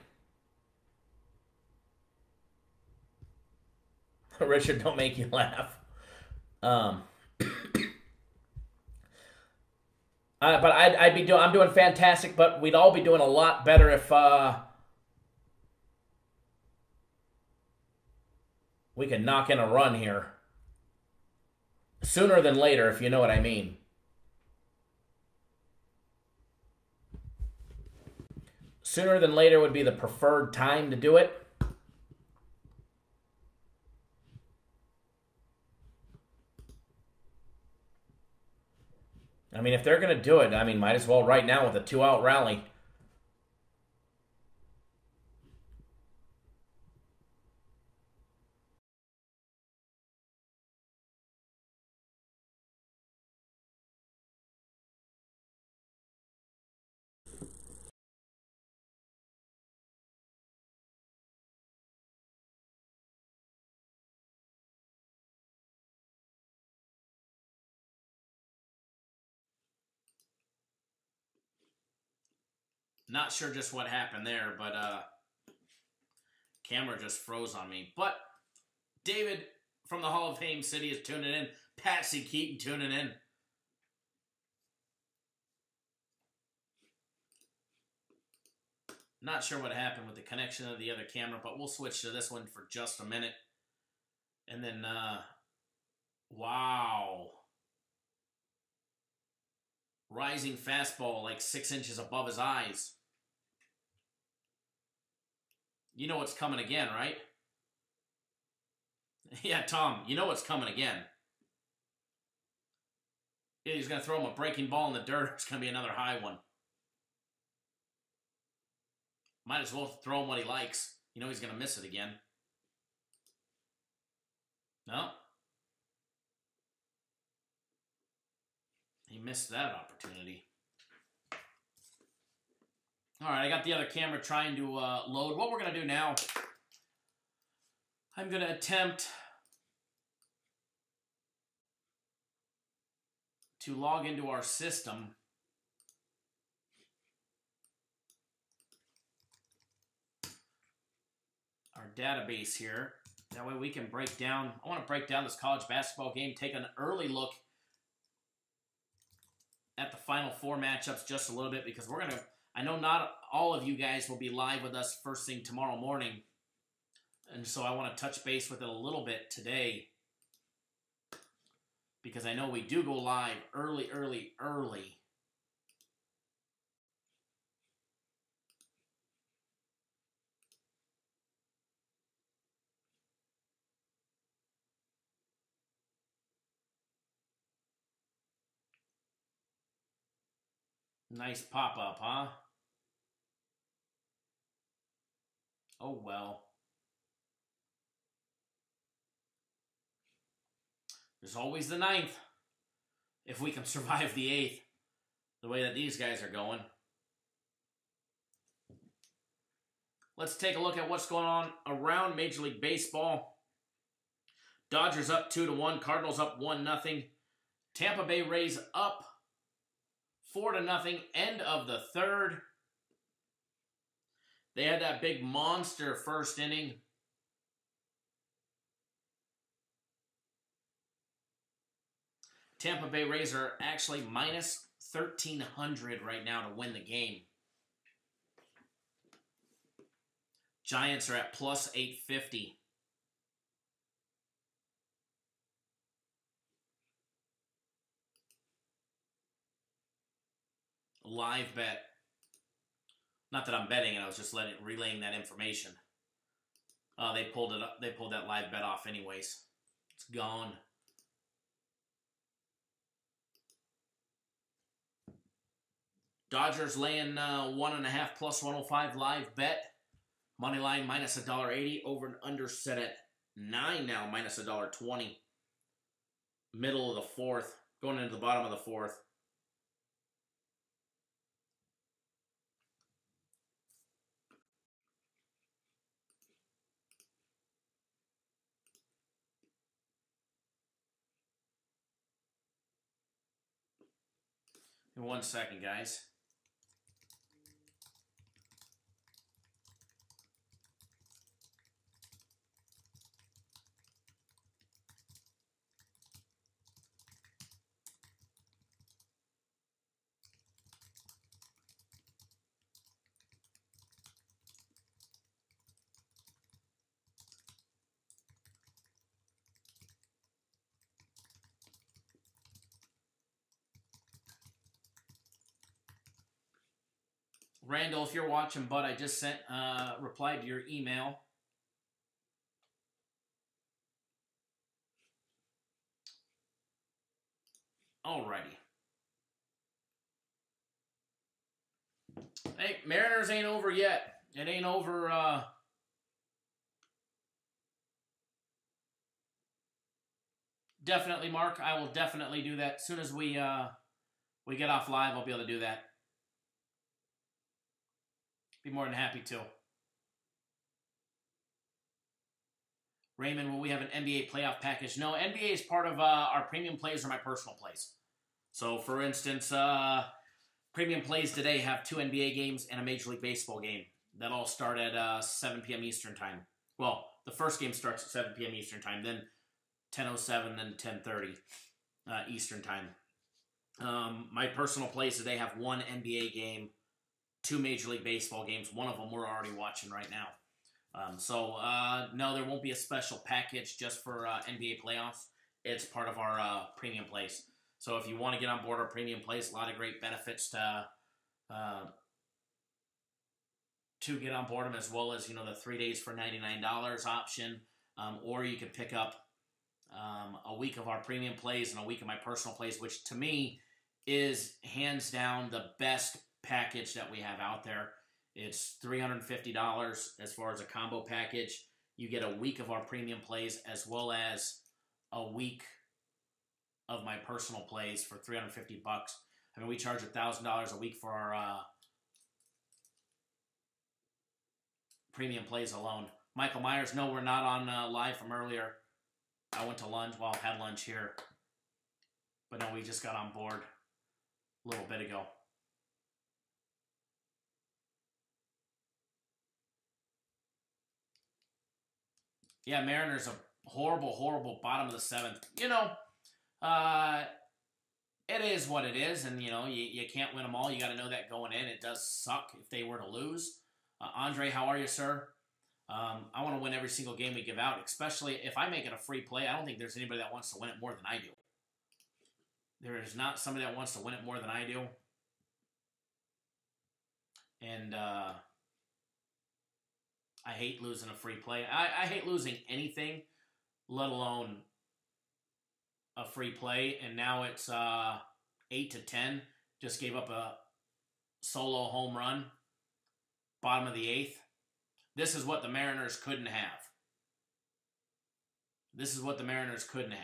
Richard, don't make you laugh. But I'm doing fantastic, but we'd all be doing a lot better if we could knock in a run here. Sooner than later, if you know what I mean. Sooner than later would be the preferred time to do it. I mean, if they're going to do it, I mean, might as well right now with a 2-out rally. Not sure just what happened there, but camera just froze on me. But David from the Hall of Fame City is tuning in. Patsy Keaton tuning in. Not sure what happened with the connection of the other camera, but we'll switch to this one for just a minute. And then, wow. Rising fastball like 6 inches above his eyes. You know what's coming again, right? Yeah, Tom, you know what's coming again. Yeah, he's going to throw him a breaking ball in the dirt. It's going to be another high one. Might as well throw him what he likes. You know he's going to miss it again. No. He missed that opportunity. All right, I got the other camera trying to load. What we're going to do now, I'm going to attempt to log into our system. Our database here. That way we can break down, I want to break down this college basketball game, take an early look at the Final Four matchups just a little bit because we're going to, I know not all of you guys will be live with us first thing tomorrow morning. And so I want to touch base with it a little bit today because I know we do go live early. Nice pop-up, huh? Oh, well. There's always the 9th. If we can survive the 8th, the way that these guys are going. Let's take a look at what's going on around Major League Baseball. Dodgers up 2-1. Cardinals up 1-0. Tampa Bay Rays up 4-0. End of the 3rd. They had that big monster first inning. Tampa Bay Rays are actually minus 1,300 right now to win the game. Giants are at plus 850. Live bet. Not that I'm betting it, I was just relaying that information. They pulled it up. They pulled that live bet off anyways. It's gone. Dodgers laying 1.5 plus 105 live bet. Money line minus $1.80. Over and under set at 9 now, minus $1.20. Middle of the 4th. Going into the bottom of the 4th. In 1 second, guys. Randall, if you're watching, bud, I just sent replied to your email. Alrighty. Hey, Mariners ain't over yet. It ain't over. Definitely, Mark. I will definitely do that. As soon as we get off live, I'll be able to do that. Be more than happy to. Raymond, will we have an NBA playoff package? No, NBA is part of our premium plays or my personal plays. So, for instance, premium plays today have 2 NBA games and a Major League Baseball game. That all start at 7 p.m. Eastern Time. Well, the first game starts at 7 p.m. Eastern Time, then 10:07, then 10:30 Eastern Time. My personal plays today have 1 NBA game, 2 Major League Baseball games. One of them we're already watching right now. No, there won't be a special package just for NBA playoffs. It's part of our premium plays. So if you want to get on board our premium plays, a lot of great benefits to get on board them, as well as, the 3 days for $99 option. Or you could pick up a week of our premium plays and a week of my personal plays, which to me is hands down the best package that we have out there. It's $350 as far as a combo package. You get a week of our premium plays as well as a week of my personal plays for $350. I mean, we charge $1,000 a week for our premium plays alone. Michael Myers, no, we're not on live from earlier. I went to lunch. Well, had lunch here. But no, we just got on board a little bit ago. Yeah, Mariners a horrible, horrible bottom of the 7th. it is what it is, and you can't win them all. You got to know that going in. It does suck if they were to lose. Andre, how are you, sir? I want to win every single game we give out, especially if I make it a free play. I don't think there's anybody that wants to win it more than I do. There is not somebody that wants to win it more than I do. And I hate losing a free play. I hate losing anything, let alone a free play. And now it's 8-10. Just gave up a solo home run, bottom of the 8th. This is what the Mariners couldn't have. This is what the Mariners couldn't have.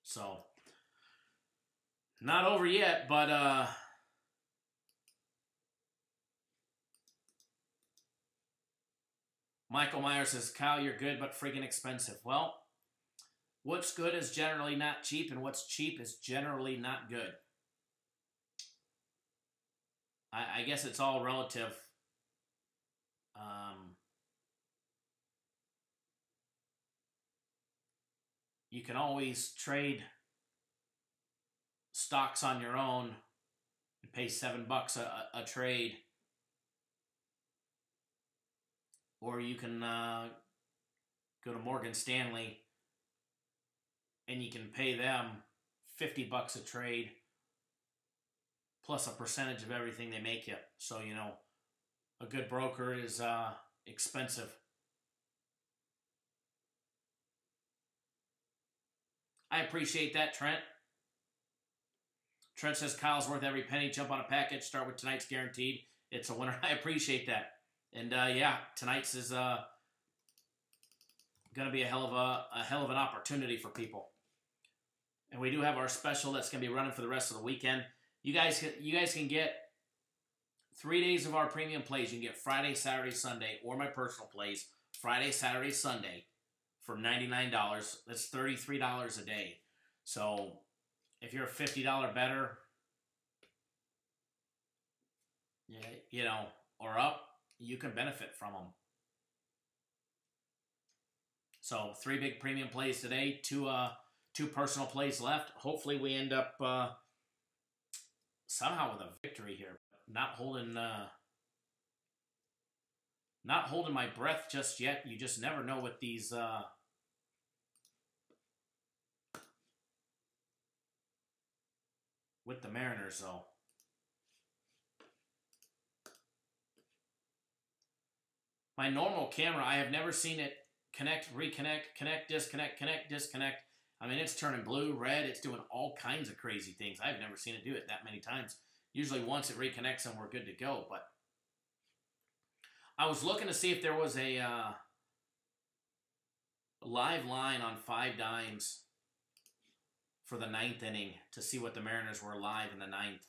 So, not over yet, but Michael Myers says, Kyle, you're good, but freaking expensive. Well, what's good is generally not cheap, and what's cheap is generally not good. I guess it's all relative. You can always trade stocks on your own and pay $7 a trade. Or you can go to Morgan Stanley and you can pay them $50 a trade plus a percentage of everything they make you. So, a good broker is expensive. I appreciate that, Trent. Trent says Kyle's worth every penny. Jump on a package. Start with tonight's guaranteed. It's a winner. I appreciate that. And yeah, tonight's is going to be a hell of an opportunity for people. And we do have our special that's going to be running for the rest of the weekend. You guys can get 3 days of our premium plays. You can get Friday, Saturday, Sunday, or my personal plays. Friday, Saturday, Sunday for $99. That's $33 a day. So if you're a $50 bettor, or up, you can benefit from them. So 3 big premium plays today, two personal plays left. Hopefully we end up somehow with a victory here. Not holding my breath just yet. You just never know with these with the Mariners, though. My normal camera, I have never seen it connect, reconnect, connect, disconnect. I mean, it's turning blue, red. It's doing all kinds of crazy things. I've never seen it do it that many times. Usually once it reconnects and we're good to go. But I was looking to see if there was a live line on 5 Dimes for the 9th inning to see what the Mariners were live in the 9th.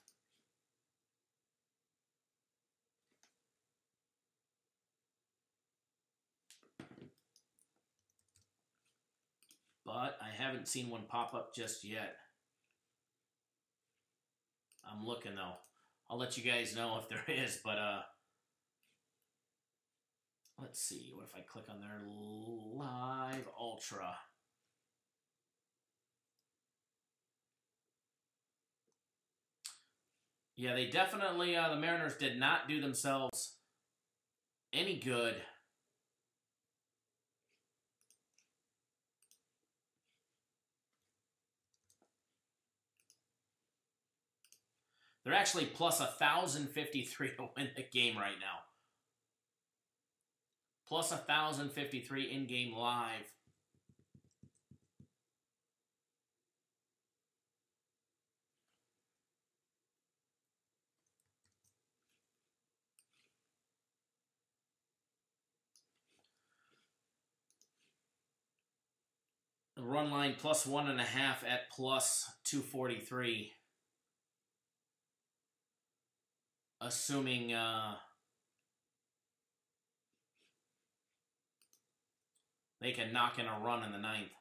But I haven't seen one pop up just yet. I'm looking, though. I'll let you guys know if there is, but let's see. What if I click on their Live Ultra? Yeah, they definitely, the Mariners did not do themselves any good. They're actually plus 1,053 to win the game right now. Plus 1,053 in-game live. The run line plus 1.5 at plus 243. Assuming they can knock in a run in the 9th.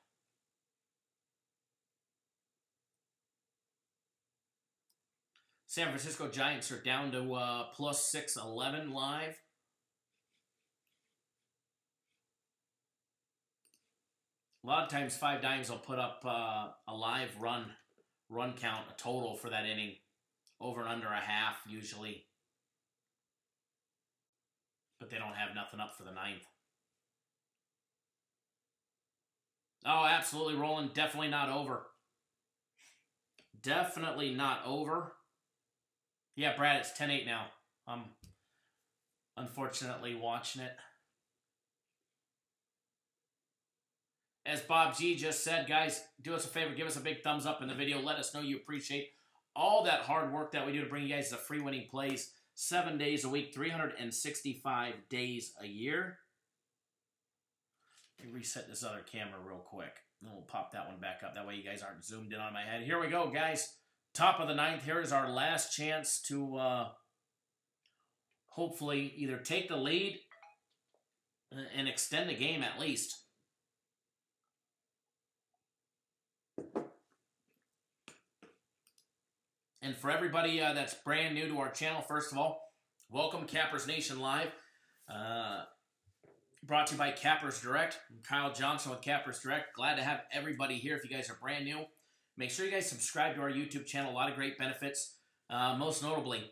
San Francisco Giants are down to plus 611 live. A lot of times 5 Dimes will put up a live run count, a total for that inning, over and under a half usually. But they don't have nothing up for the 9th. Oh, absolutely, Roland. Definitely not over. Definitely not over. Yeah, Brad, it's 10-8 now. I'm unfortunately watching it. As Bob G just said, guys, do us a favor. Give us a big thumbs up in the video. Let us know you appreciate all that hard work that we do to bring you guys the free winning plays 7 days a week, 365 days a year. Let me reset this other camera real quick. And we'll pop that one back up. That way you guys aren't zoomed in on my head. Here we go, guys. Top of the 9th. Here is our last chance to hopefully either take the lead and extend the game at least. And for everybody that's brand new to our channel, first of all, welcome Cappers Nation Live. Brought to you by Cappers Direct. I'm Kyle Johnson with Cappers Direct. Glad to have everybody here. If you guys are brand new, make sure you guys subscribe to our YouTube channel. A lot of great benefits. Most notably,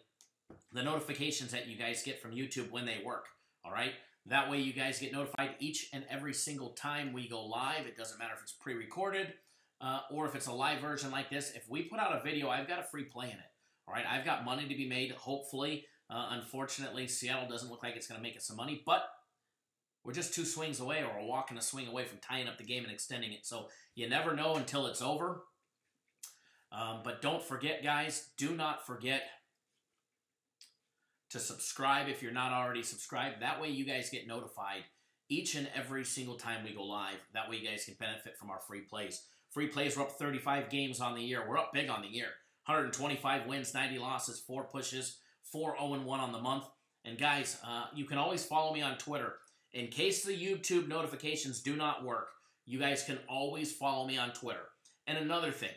the notifications that you guys get from YouTube when they work. All right? That way you guys get notified each and every single time we go live. It doesn't matter if it's pre-recorded or if it's a live version like this. If we put out a video, I've got a free play in it. All right? I've got money to be made, hopefully. Unfortunately, Seattle doesn't look like it's going to make us some money, but we're just 2 swings away, or a walk and a swing away from tying up the game and extending it. So you never know until it's over. But don't forget, guys, do not forget to subscribe if you're not already subscribed. That way you guys get notified each and every single time we go live. That way you guys can benefit from our free plays. Free plays, we're up 35 games on the year. We're up big on the year. 125 wins, 90 losses, 4 pushes, 4 0-1 on the month. And guys, you can always follow me on Twitter. In case the YouTube notifications do not work, you guys can always follow me on Twitter. And another thing,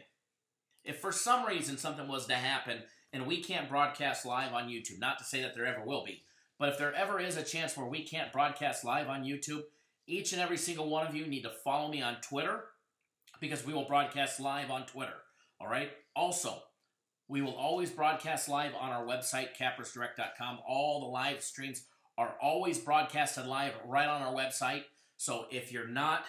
if for some reason something was to happen and we can't broadcast live on YouTube, not to say that there ever will be, but if there ever is a chance where we can't broadcast live on YouTube, each and every single one of you need to follow me on Twitter because we will broadcast live on Twitter. All right? Also, we will always broadcast live on our website, cappersdirect.com. All the live streams are always broadcasted live right on our website. So if you're not,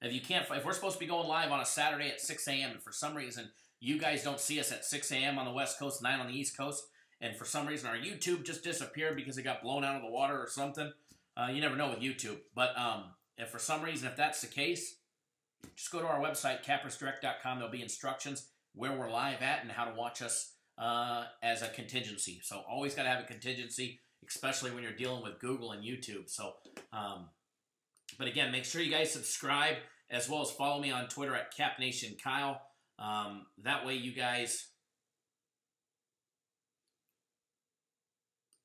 if we're supposed to be going live on a Saturday at 6 a.m. and for some reason you guys don't see us at 6 a.m. on the West Coast, 9 on the East Coast, and for some reason our YouTube just disappeared because it got blown out of the water or something, you never know with YouTube. But if for some reason, if that's the case, just go to our website, cappersdirect.com. There'll be instructions where we're live at and how to watch us as a contingency. So always got to have a contingency, especially when you're dealing with Google and YouTube. So, but again, make sure you guys subscribe as well as follow me on Twitter at CapNationKyle. That way you guys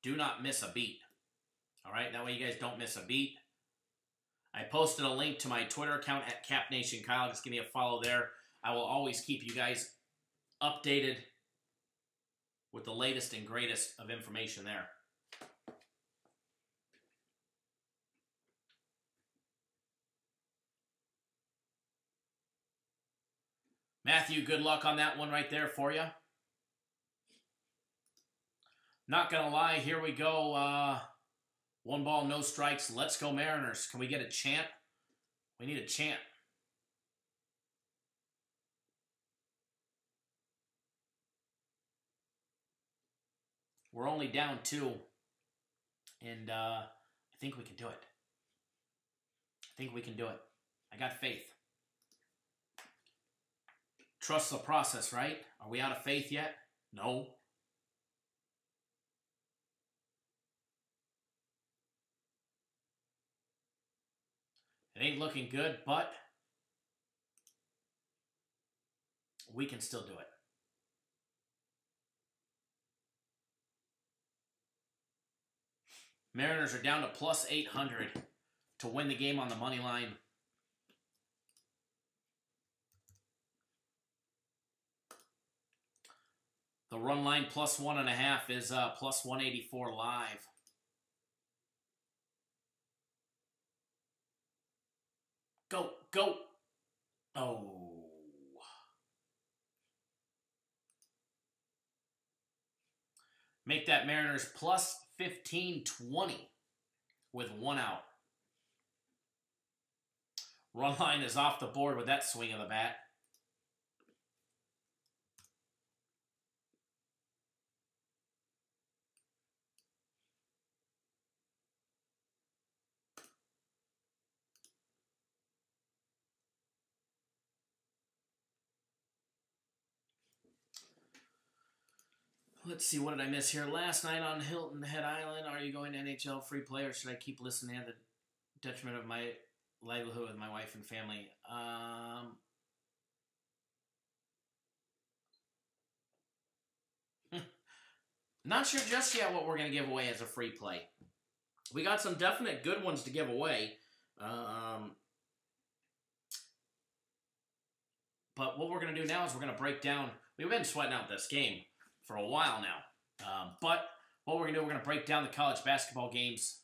do not miss a beat. All right? That way you guys don't miss a beat. I posted a link to my Twitter account at CapNationKyle. Just give me a follow there. I will always keep you guys updated with the latest and greatest of information there. Matthew, good luck on that one right there for you. Not going to lie, here we go. 1 ball, no strikes. Let's go Mariners. Can we get a chant? We need a chant. We're only down 2, and I think we can do it. I think we can do it. I got faith. Trust the process, right? Are we out of faith yet? No. It ain't looking good, but we can still do it. Mariners are down to plus 800 to win the game on the money line. The run line plus 1.5 is plus 184 live. Go, go. Oh. Make that Mariners plus 15-20 with 1 out. Run line is off the board with that swing of the bat. Let's see, what did I miss here? Last night on Hilton Head Island, are you going to NHL free play or should I keep listening at the detriment of my livelihood with my wife and family? Not sure just yet what we're going to give away as a free play. We got some definite good ones to give away. But what we're going to do now is we're going to break down. We've been sweating out this game for a while now. But what we're going to do, we're going to break down the college basketball games.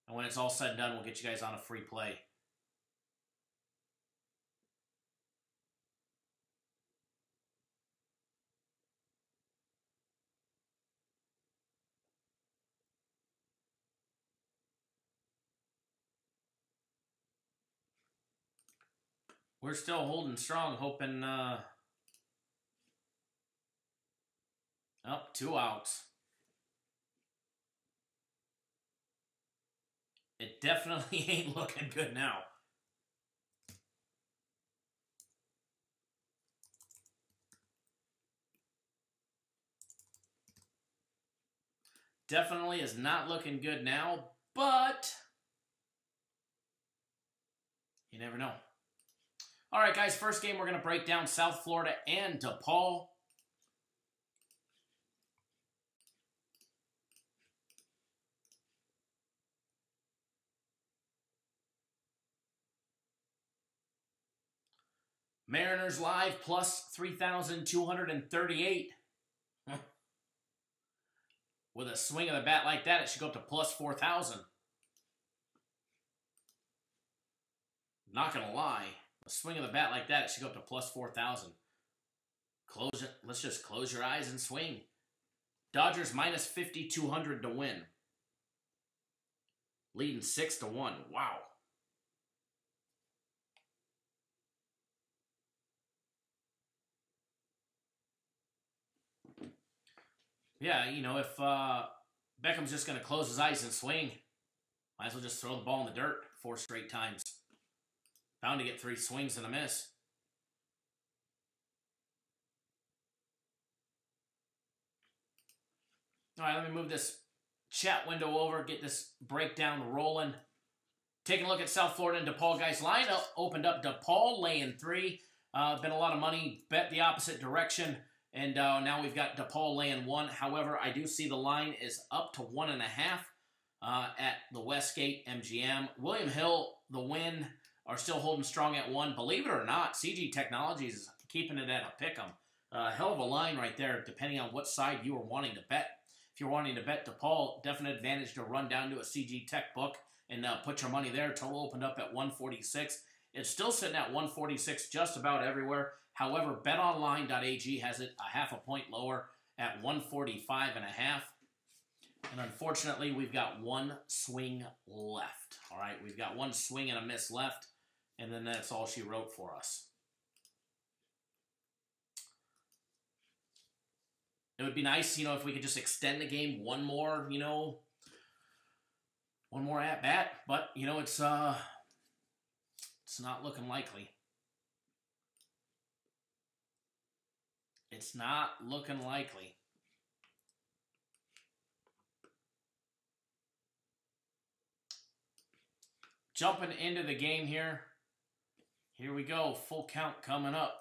And when it's all said and done, we'll get you guys on a free play. We're still holding strong, hoping... Up 2 outs. It definitely ain't looking good now. Definitely is not looking good now, but you never know. All right, guys, first game we're going to break down South Florida and DePaul. Mariners live plus 3,238. With a swing of the bat like that, it should go up to plus 4,000. Not going to lie. A swing of the bat like that, it should go up to plus 4,000. Close it. Let's just close your eyes and swing. Dodgers minus 5,200 to win. Leading 6-1. Wow. Yeah, you know, if Beckham's just going to close his eyes and swing, might as well just throw the ball in the dirt 4 straight times. Bound to get 3 swings and a miss. All right, let me move this chat window over, get this breakdown rolling. Taking a look at South Florida and DePaul, guys. Line opened up DePaul laying 3. Been a lot of money bet the opposite direction. And now we've got DePaul laying 1. However, I do see the line is up to 1.5 at the Westgate MGM. William Hill, the Win, are still holding strong at 1. Believe it or not, CG Technologies is keeping it at a pick'em. Hell of a line right there, depending on what side you are wanting to bet. If you're wanting to bet DePaul, definite advantage to run down to a CG Tech book and put your money there. Total opened up at 146. It's still sitting at 146 just about everywhere. However, betonline.ag has it a 0.5 point lower at 145.5. And unfortunately, we've got 1 swing left. All right, we've got 1 swing and a miss left. And then that's all she wrote for us. It would be nice, you know, if we could just extend the game one more, you know, one more at-bat. But, you know, it's not looking likely. It's not looking likely. Jumping into the game here. Here we go. Full count coming up.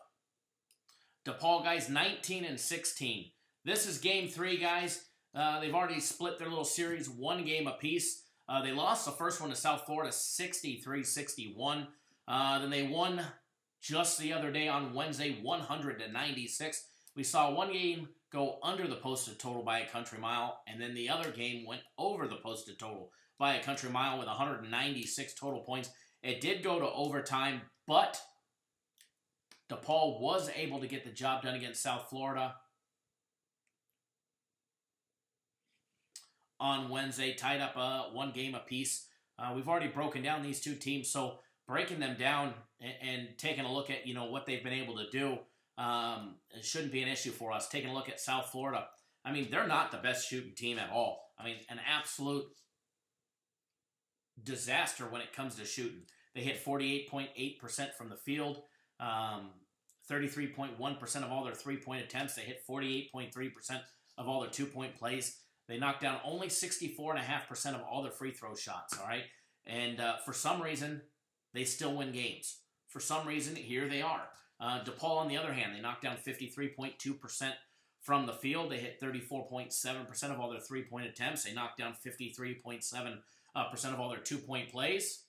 DePaul, guys, 19-16. This is game 3, guys. They've already split their little series 1 game apiece. They lost the first one to South Florida 63-61. Then they won just the other day on Wednesday 100-96. We saw 1 game go under the posted total by a country mile, and then the other game went over the posted total by a country mile with 196 total points. It did go to overtime, but DePaul was able to get the job done against South Florida on Wednesday, tied up one game apiece. We've already broken down these two teams, so breaking them down and taking a look at what they've been able to do it shouldn't be an issue for us. Taking a look at South Florida, I mean, they're not the best shooting team at all. I mean, an absolute disaster when it comes to shooting. They hit 48.8% from the field, 33.1% of all their three-point attempts. They hit 48.3% of all their two-point plays. They knocked down only 64.5% of all their free throw shots, all right? And for some reason, they still win games. For some reason, here they are. DePaul, on the other hand, they knocked down 53.2% from the field. They hit 34.7% of all their three-point attempts. They knocked down 53.7% of all their two-point plays.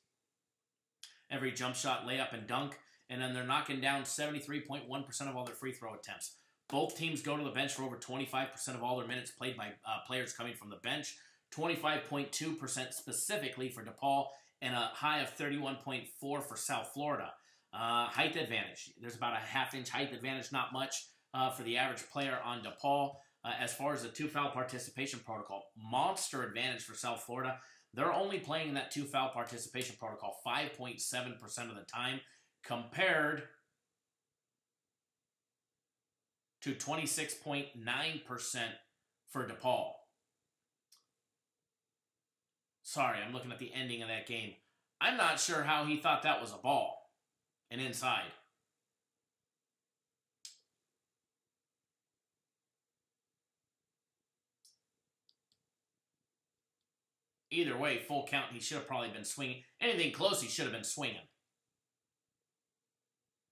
Every jump shot, layup, and dunk. And then they're knocking down 73.1% of all their free throw attempts. Both teams go to the bench for over 25% of all their minutes played by players coming from the bench. 25.2% specifically for DePaul, and a high of 31.4% for South Florida. Height advantage. There's about a half-inch height advantage, not much for the average player on DePaul. As far as the two-foul participation protocol, monster advantage for South Florida. They're only playing in that two-foul participation protocol 5.7% of the time, compared to 26.9% for DePaul. Sorry, I'm looking at the ending of that game. I'm not sure how he thought that was a ball and inside. Either way, full count, he should have probably been swinging. Anything close, he should have been swinging.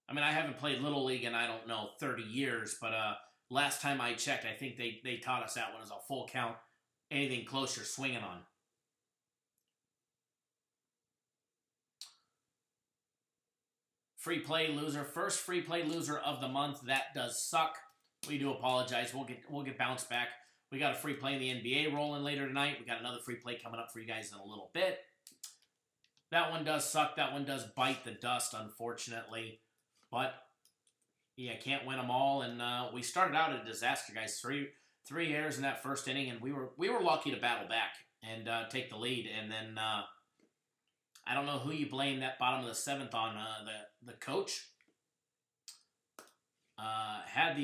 I mean, I haven't played Little League in, 30 years, but last time I checked, I think they taught us that one as a full count. Anything close, you're swinging on. Free play loser. First free play loser of the month. That does suck. We do apologize. We'll get bounced back. We got a free play in the NBA rolling later tonight. We got another free play coming up for you guys in a little bit. That one does suck. That one does bite the dust, unfortunately. But, yeah, can't win them all. And we started out a disaster, guys. Three errors in that first inning, and we were lucky to battle back and take the lead. And then I don't know who you blame that bottom of the seventh on. The coach had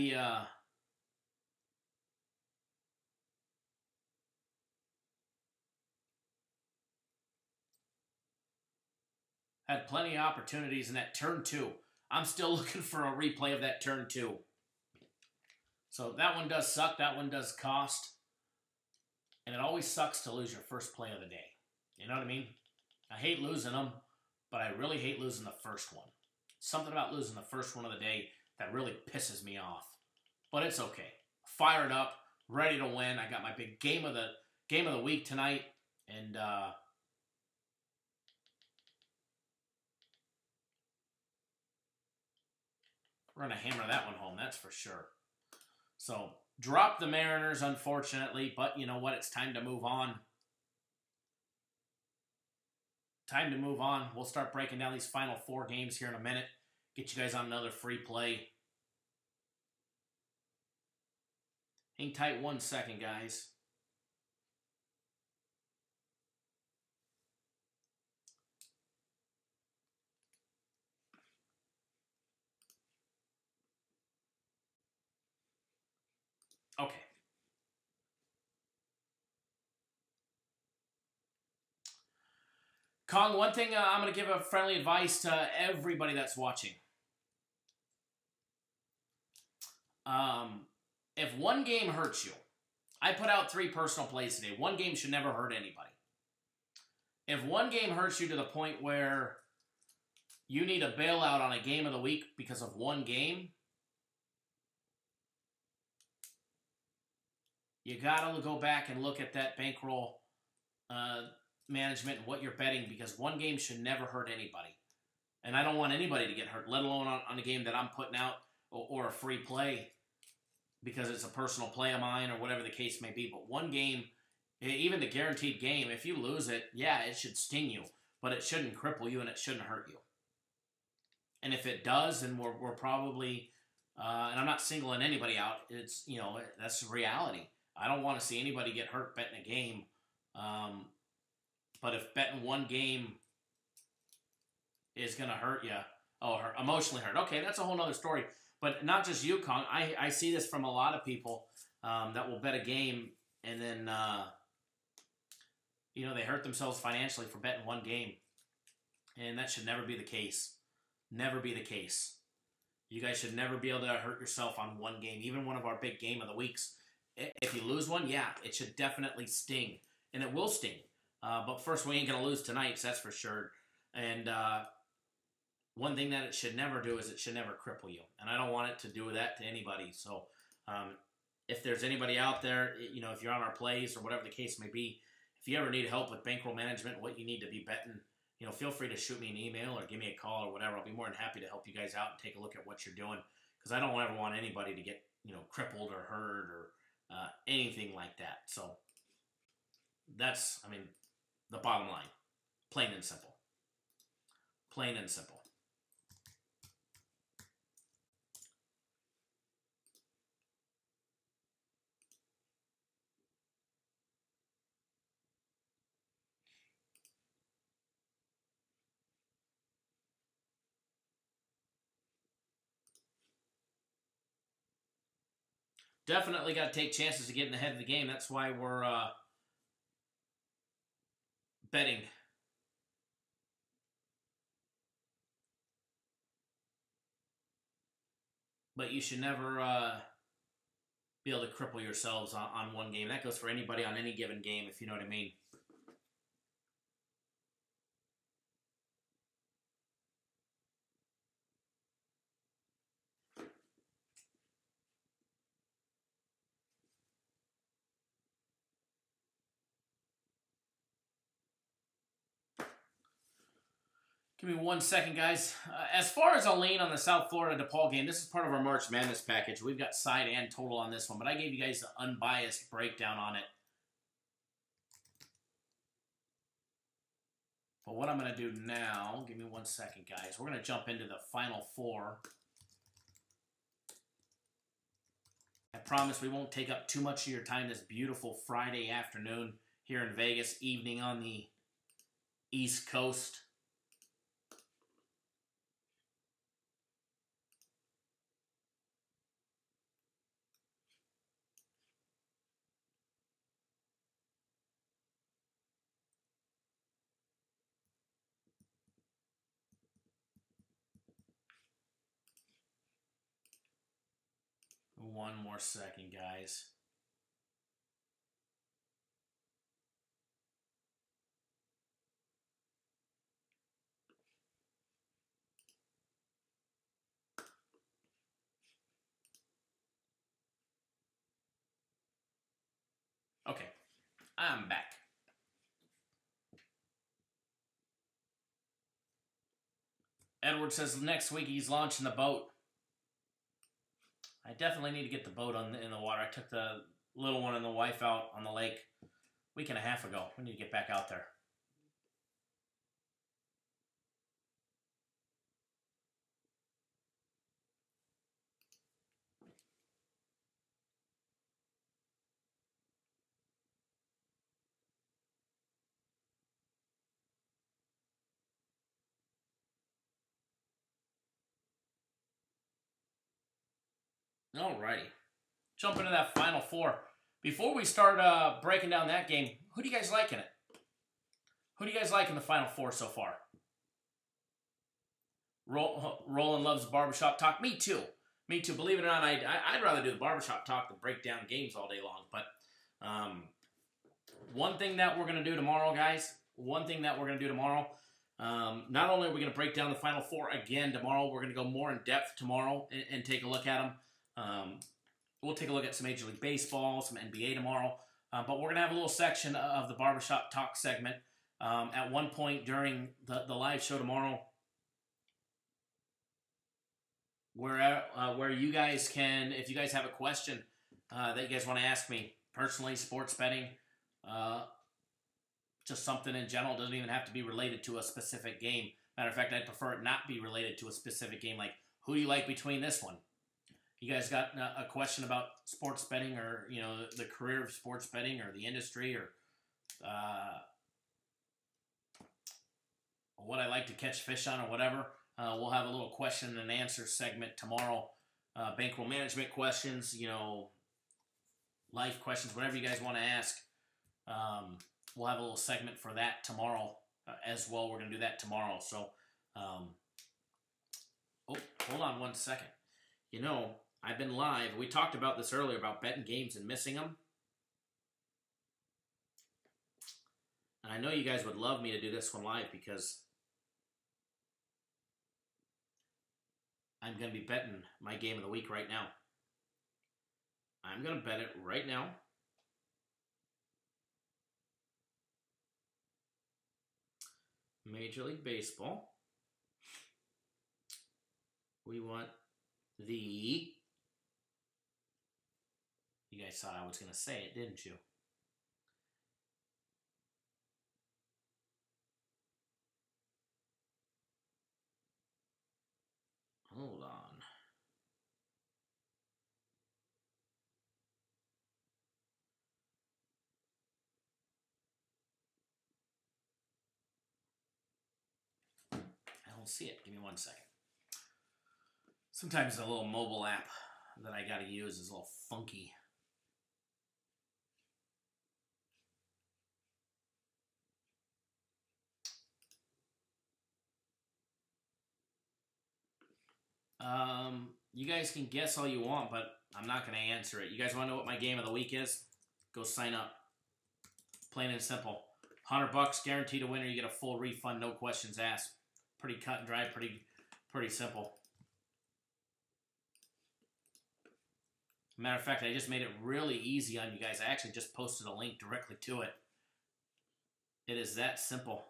plenty of opportunities in that turn two. I'm still looking for a replay of that turn two. So that one does suck. That one does cost. And it always sucks to lose your first play of the day. You know what I mean? I hate losing them, but I really hate losing the first one. Something about losing the first one of the day that really pisses me off. But it's okay. Fired up, ready to win. I got my big game of the week tonight, and we're going to hammer that one home, that's for sure. So, drop the Mariners, unfortunately, but you know what? It's time to move on. Time to move on. We'll start breaking down these final 4 games here in a minute. Get you guys on another free play. Hang tight 1 second, guys. Okay. Kong, one thing I'm going to give a friendly advice to everybody that's watching. If one game hurts you, I put out 3 personal plays today. One game should never hurt anybody. If one game hurts you to the point where you need a bailout on a game of the week because of one game, you got to go back and look at that bankroll management and what you're betting, because one game should never hurt anybody. And I don't want anybody to get hurt, let alone on a game that I'm putting out or a free play because it's a personal play of mine or whatever the case may be. But one game, even the guaranteed game, if you lose it, yeah, it should sting you. but it shouldn't cripple you and it shouldn't hurt you. And if it does, then we're probably, and I'm not singling anybody out, it's, that's reality. I don't want to see anybody get hurt betting a game. But if betting one game is going to hurt you, emotionally hurt, okay, that's a whole other story. But not just you, Kong. I see this from a lot of people that will bet a game and then, they hurt themselves financially for betting one game. And that should never be the case. Never be the case. You guys should never be able to hurt yourself on one game, even one of our big game of the weeks. If you lose one, yeah, it should definitely sting. And it will sting. But first, we ain't going to lose tonight, so that's for sure. And one thing that it should never do is it should never cripple you. And I don't want it to do that to anybody. So if there's anybody out there, if you're on our plays or whatever the case may be, if you ever need help with bankroll management, what you need to be betting, feel free to shoot me an email or give me a call or whatever. I'll be more than happy to help you guys out and take a look at what you're doing, because I don't ever want anybody to get, crippled or hurt or anything like that. So that's, the bottom line. Plain and simple. Plain and simple. Definitely got to take chances to get in the head of the game. That's why we're betting. But you should never be able to cripple yourselves on one game. That goes for anybody on any given game, if you know what I mean. Give me 1 second, guys. As far as a lean on the South Florida DePaul game, this is part of our March Madness package. We've got side and total on this one, but I gave you guys the unbiased breakdown on it. But what I'm going to do now, give me 1 second, guys. We're going to jump into the Final Four. I promise we won't take up too much of your time this beautiful Friday afternoon here in Vegas, evening on the East Coast. One more second, guys. Okay, I'm back. Edward says next week he's launching the boat. I definitely need to get the boat in the water. I took the little one and the wife out on the lake a week and a half ago. We need to get back out there. Alrighty. Jump into that Final Four. Before we start breaking down that game, who do you guys like in it? Who do you guys like in the Final Four so far? Roland loves barbershop talk. Me too. Me too. Believe it or not, I'd rather do the barbershop talk than break down games all day long. But one thing that we're going to do tomorrow, guys, not only are we going to break down the Final Four again tomorrow, we're going to go more in depth tomorrow and take a look at them. We'll take a look at some Major League Baseball, some NBA tomorrow. But we're going to have a little section of the barbershop talk segment at one point during the live show tomorrow, where you guys can, if you guys have a question that you guys want to ask me personally, sports betting, just something in general. It doesn't even have to be related to a specific game. Matter of fact, I'd prefer it not be related to a specific game. Like, who do you like between this one? You guys got a question about sports betting, or the career of sports betting, or the industry, or what I like to catch fish on, or whatever? We'll have a little question and answer segment tomorrow. Bankroll management questions, life questions, whatever you guys want to ask. We'll have a little segment for that tomorrow as well. We're going to do that tomorrow. So, hold on one second. I've been live. We talked about this earlier about betting games and missing them. And I know you guys would love me to do this one live because I'm going to be betting my game of the week right now. I'm going to bet it right now. Major League Baseball. We want the... You guys thought I was going to say it, didn't you? Hold on. I don't see it. Give me 1 second. Sometimes the little mobile app that I got to use is a little funky. You guys can guess all you want, but I'm not going to answer it. You guys want to know what my game of the week is? Go sign up. Plain and simple. $100 guaranteed to win, or you get a full refund, no questions asked. Pretty cut and dry, pretty simple. Matter of fact, I just made it really easy on you guys. I actually just posted a link directly to it. It is that simple.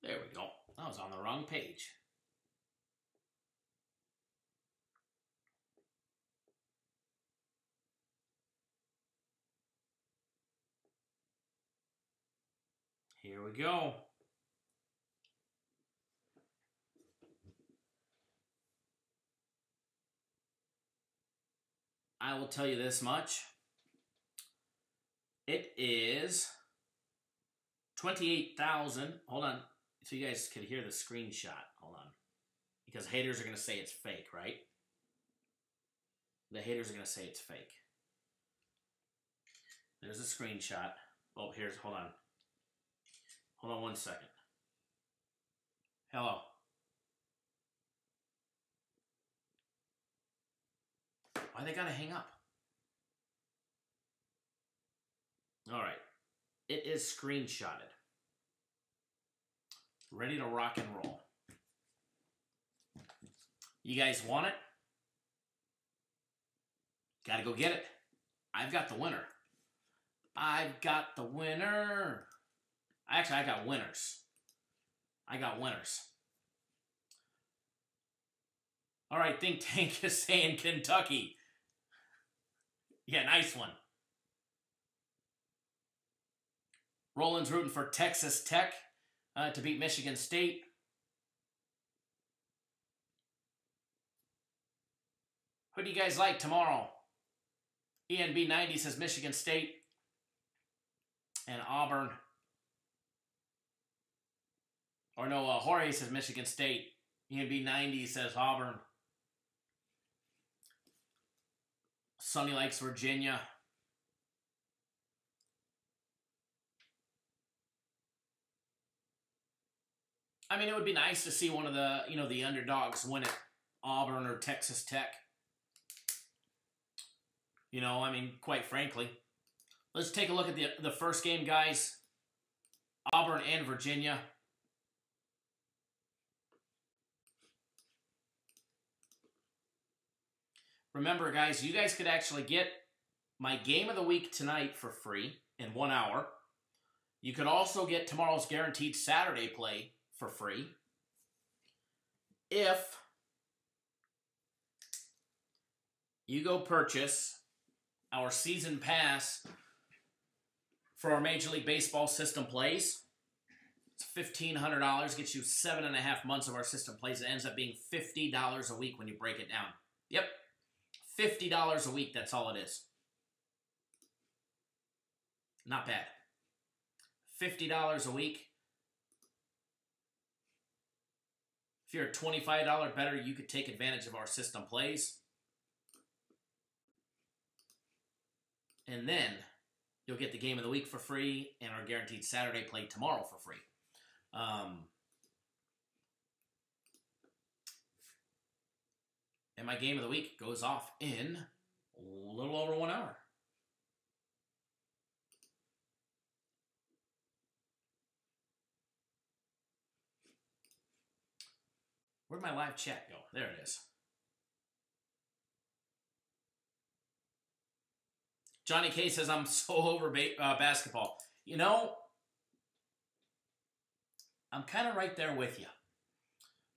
There we go. I was on the wrong page. Here we go. I will tell you this much. It is 28,000. Hold on. So you guys could hear the screenshot. Hold on. Because haters are going to say it's fake, right? The haters are going to say it's fake. There's a screenshot. Oh, hold on. Hold on 1 second. Hello. Why they gotta hang up? All right. It is screenshotted. Ready to rock and roll. You guys want it? Gotta go get it. I've got the winner. I've got the winner. Actually, I got winners. I got winners. All right, Think Tank is saying Kentucky. Yeah, nice one. Roland's rooting for Texas Tech to beat Michigan State. Who do you guys like tomorrow? ENB90 says Michigan State and Auburn. Or no, Jorge says Michigan State. ENB90 says Auburn. Sonny likes Virginia. I mean, it would be nice to see one of the, the underdogs win it. Auburn or Texas Tech. I mean, quite frankly. Let's take a look at the first game, guys. Auburn and Virginia. Remember, guys, you guys could actually get my game of the week tonight for free in 1 hour. You could also get tomorrow's guaranteed Saturday play for free if you go purchase our season pass for our Major League Baseball system plays. It's $1,500, gets you 7.5 months of our system plays. It ends up being $50 a week when you break it down. Yep, $50 a week, that's all it is. Not bad. $50 a week. If you're a $25 bettor, you could take advantage of our system plays. And then you'll get the game of the week for free and our guaranteed Saturday play tomorrow for free. And my game of the week goes off in a little over 1 hour. Where'd my live chat go? There it is. Johnny K says, I'm so over basketball. You know, I'm kind of right there with you.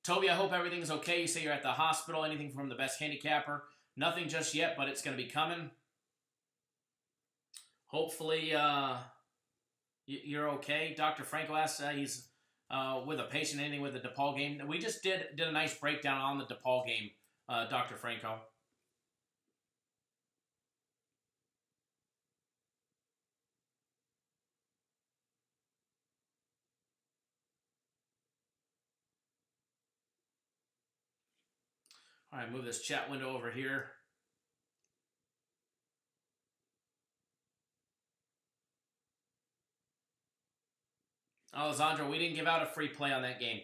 Toby, I hope everything's okay. You say you're at the hospital. Anything from the best handicapper? Nothing just yet, but it's going to be coming. Hopefully, you're okay. Dr. Franco asks, he's with a patient ending with the DePaul game. We just did a nice breakdown on the DePaul game, Dr. Franco. All right, move this chat window over here. Alessandro, we didn't give out a free play on that game.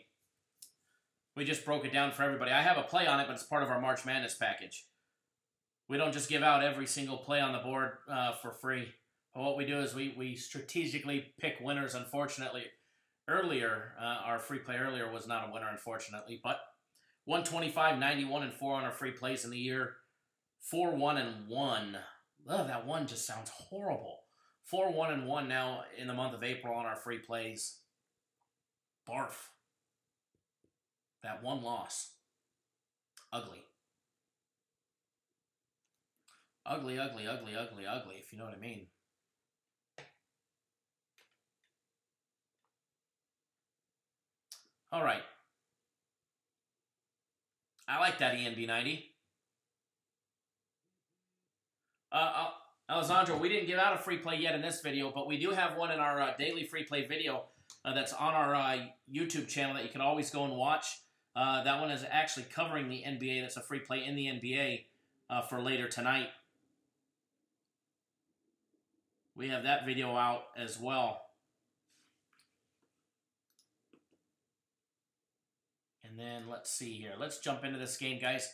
We just broke it down for everybody. I have a play on it, but it's part of our March Madness package. We don't just give out every single play on the board for free. But what we do is we strategically pick winners. Unfortunately, earlier, our free play earlier was not a winner, unfortunately. But 125, 91, and 4 on our free plays in the year. 4, 1, and 1. Ugh, that 1 just sounds horrible. 4, 1, and 1 now in the month of April on our free plays. Barf. That 1 loss. Ugly. Ugly, ugly, ugly, ugly, ugly, if you know what I mean. All right. I like that ENB90. Alessandro, we didn't give out a free play yet in this video, but we do have one in our daily free play video that's on our YouTube channel that you can always go and watch. That one is actually covering the NBA. That's a free play in the NBA for later tonight. We have that video out as well. And then let's see here. Let's jump into this game, guys.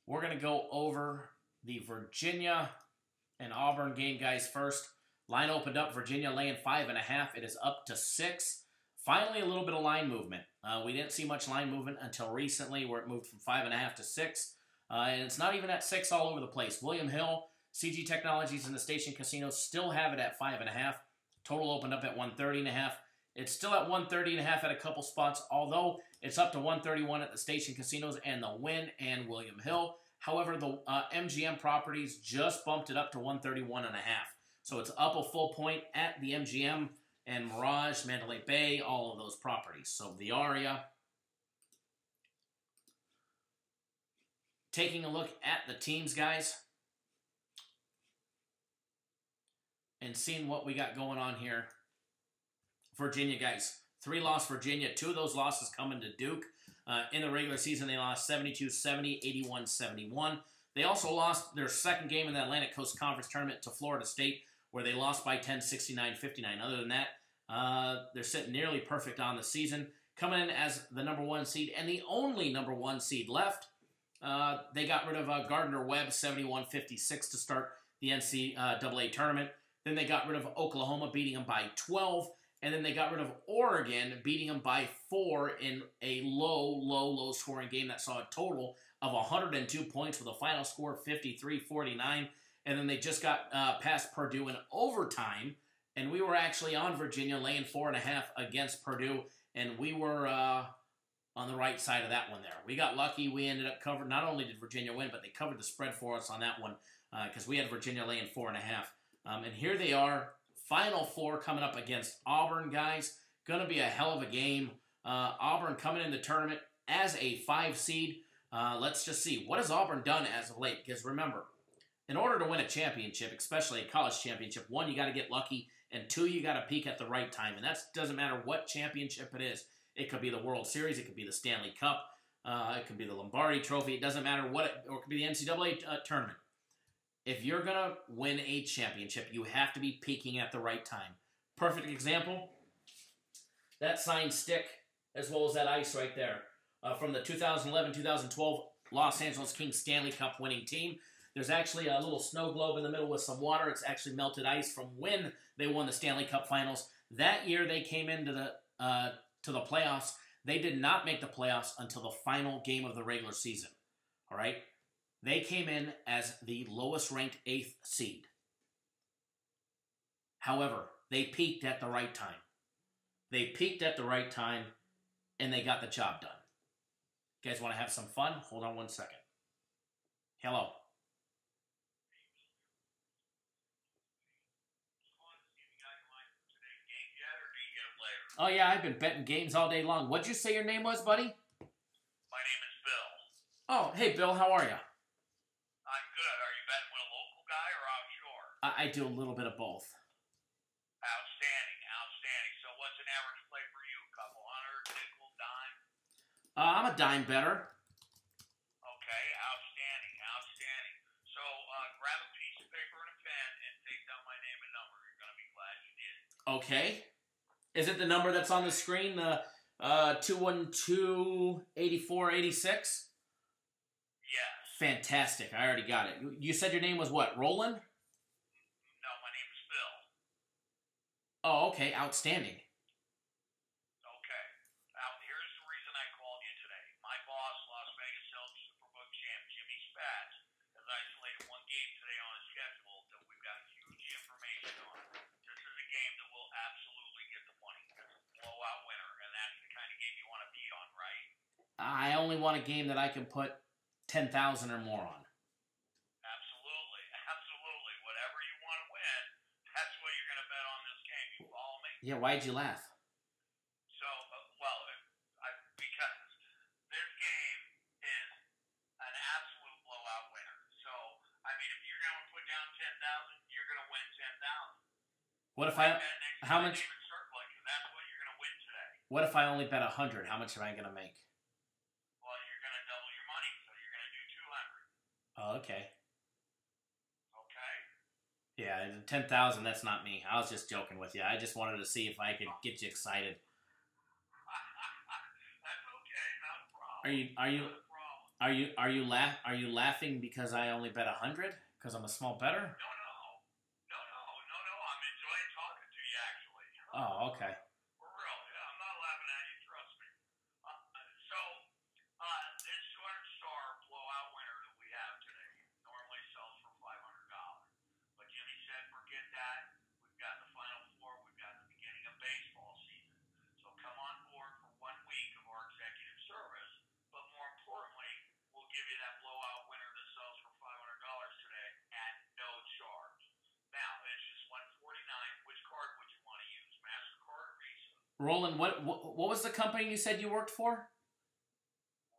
We're going to go over the Virginia and Auburn game, guys, first. Line opened up. Virginia laying 5.5. It is up to 6. Finally, a little bit of line movement. We didn't see much line movement until recently where it moved from 5.5 to 6. And it's not even at 6 all over the place. William Hill, CG Technologies, and the Station Casinos still have it at 5.5. Total opened up at 130.5. It's still at 130.5 at a couple spots, although it's up to 131 at the Station Casinos and the Wynn and William Hill. However, the MGM properties just bumped it up to 131.5. So it's up a full point at the MGM and Mirage, Mandalay Bay, all of those properties. So the Aria. Taking a look at the teams, guys, and seeing what we got going on here. Virginia, guys. 3-loss Virginia. 2 of those losses coming to Duke. In the regular season, they lost 72-70, 81-71. They also lost their second game in the Atlantic Coast Conference Tournament to Florida State, where they lost by 10, 69-59. Other than that, they're sitting nearly perfect on the season. Coming in as the number 1 seed and the only number 1 seed left. They got rid of Gardner-Webb, 71-56 to start the NCAA tournament. Then they got rid of Oklahoma, beating them by 12. And then they got rid of Oregon, beating them by 4 in a low scoring game that saw a total of 102 points with a final score of 53-49. and then they just got past Purdue in overtime, and we were actually on Virginia laying 4.5 against Purdue, and we were on the right side of that one there. We got lucky. We ended up covering. Not only did Virginia win, but they covered the spread for us on that one because we had Virginia laying 4.5. And here they are, Final Four coming up against Auburn, guys. Going to be a hell of a game. Auburn coming in the tournament as a 5 seed. Let's just see. What has Auburn done as of late? Because remember, in order to win a championship, especially a college championship, 1, you got to get lucky, and 2, you got to peak at the right time. And that doesn't matter what championship it is. It could be the World Series. It could be the Stanley Cup. It could be the Lombardi Trophy. It doesn't matter what, or it could be the NCAA tournament. If you're going to win a championship, you have to be peaking at the right time. Perfect example, that signed stick as well as that ice right there from the 2011-2012 Los Angeles Kings Stanley Cup winning team. There's actually a little snow globe in the middle with some water. It's actually melted ice from when they won the Stanley Cup Finals. That year they came into the playoffs. They did not make the playoffs until the final game of the regular season. All right? They came in as the lowest ranked 8th seed. However, they peaked at the right time. They peaked at the right time, and they got the job done. You guys want to have some fun? Hold on one second. Hello. Oh, yeah, I've been betting games all day long. What'd you say your name was, buddy? My name is Bill. Oh, hey, Bill, how are you? I'm good. Are you betting with a local guy or offshore? I do a little bit of both. Outstanding, outstanding. So what's an average play for you? Couple hundred, nickel, dime? I'm a dime better. Okay, outstanding, outstanding. So grab a piece of paper and a pen and take down my name and number. You're going to be glad you did. Okay. Is it the number that's on the screen, the 212-8486? Yes. Fantastic. I already got it. You said your name was what, Roland? No, my name is Bill. Oh, okay. Outstanding. Okay. Now, here's the reason I called you today. My boss, Las Vegas Hills Superbook champ Jimmy Spatz, has isolated one game today on his schedule that we've got huge information on. This is a game that will absolutely get the money. It's a blowout winner, and that's the kind of game you want to beat on, right? I only want a game that I can put 10,000 or more on. Absolutely, absolutely. Whatever you want to win, that's what you're going to bet on this game. You follow me? Yeah, why'd you laugh? So, because this game is an absolute blowout winner. So, I mean, if you're going to put down 10,000, you're going to win 10,000. What if I? How much? That's what you're going to win today. What if I only bet 100? How much am I going to make? Well, you're going to double your money, so you're going to do 200. Oh, okay. Okay. Yeah, 10,000. That's not me. I was just joking with you. I just wanted to see if I could get you excited. That's okay. Not a problem. Are you laughing because I only bet 100? Because I'm a small bettor? No. I'm enjoying talking to you, actually. Oh, okay. For real. Yeah, I'm not laughing at you, trust me. This 200-star blowout winner that we have today normally sells for $500. But Jimmy said, forget that. We've got the Final Four. We've got the beginning of baseball season. So come on board for 1 week of our executive service. But more importantly, we'll give you that blowout winner that sells for $500 today at no charge. Now, it's just $149. Which card would you want to use? MasterCard or Visa? Roland, what was the company you said you worked for?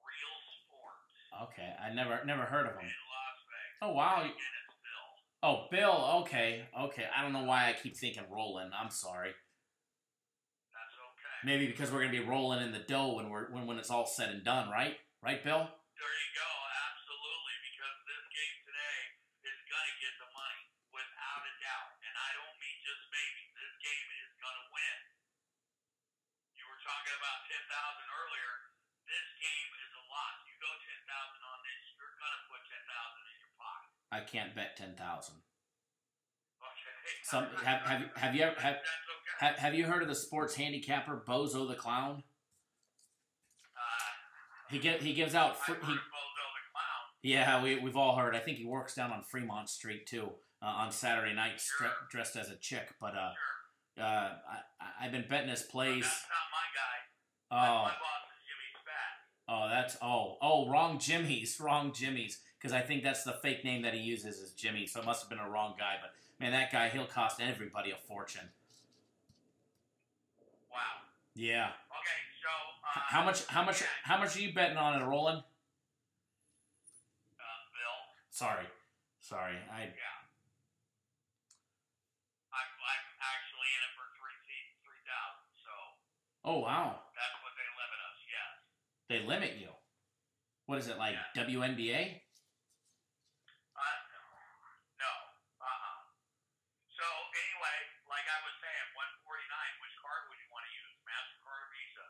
Real Sports. Okay, I never heard of them. In Las Vegas. Oh, wow. Again, it's Bill. Oh, Bill. Okay. I don't know why I keep thinking Roland. I'm sorry. That's okay. Maybe because we're gonna be rolling in the dough when it's all said and done, right? Right, Bill? There you go. Absolutely. Because this game today is going to get the money without a doubt. And I don't mean just maybe. This game is going to win. You were talking about 10,000 earlier. This game is a lot. You go 10,000 on this, you're going to put 10,000 in your pocket. I can't bet 10,000. Okay. Have you heard of the sports handicapper Bozo the Clown? He gives out I've heard of Bozo the Clown. Yeah, we've all heard. I think he works down on Fremont Street too on Saturday nights, dressed as a chick. But I've been betting his plays. That's not my guy. Oh, My boss is Jimmy's Fat. oh, wrong Jimmy's. Because I think that's the fake name that he uses is Jimmy. So it must have been a wrong guy. But man, that guy, he'll cost everybody a fortune. Wow. Yeah. Okay, so How much are you betting on it, Roland? Bill. Sorry. Yeah. I'm actually in it for 3,000. So. Oh wow. That's what they limit us. Yes. They limit you. What is it like? Yeah. WNBA? No. So anyway, like I was saying, 149. Which card would you want to use? MasterCard or Visa?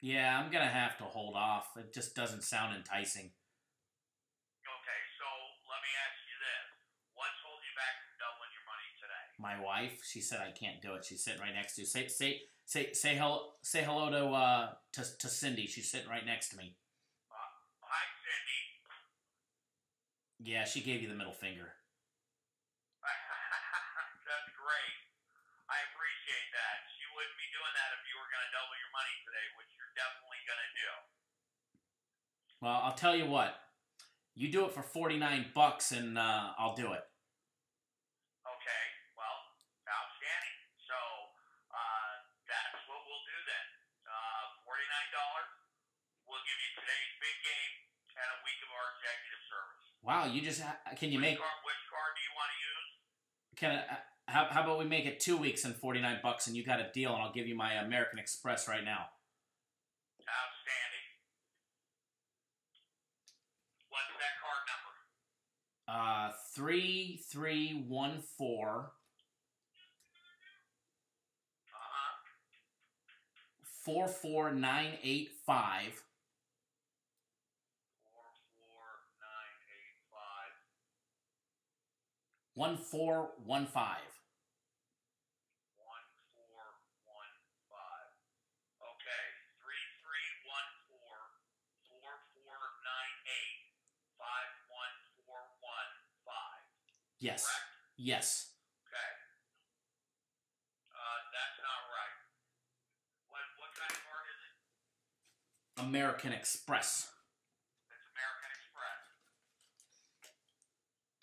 Yeah, I'm gonna have to hold off. It just doesn't sound enticing. Okay, so let me ask you this: what's holding you back from doubling your money today? My wife, she said I can't do it. She's sitting right next to you. Say hello to Cindy. She's sitting right next to me. Hi, Cindy. Yeah, she gave you the middle finger. That's great. I appreciate that. She wouldn't be doing that if you were going to double your money today, which you're definitely going to do. Well, I'll tell you what. You do it for $49 and I'll do it. Okay, well, outstanding. So that's what we'll do then. $49. We'll give you today's big game and a week of our executive service. Wow, you just can you Which make which card do you want to use? How about we make it 2 weeks and $49 and you got a deal and I'll give you my American Express right now. Outstanding. What's that card number? 3314 44985 44985 1415. 1415. Okay, 3314-449-8-51415. Yes. Correct? Yes. Okay. That's not right. What kind of card is it? American Express. It's American Express.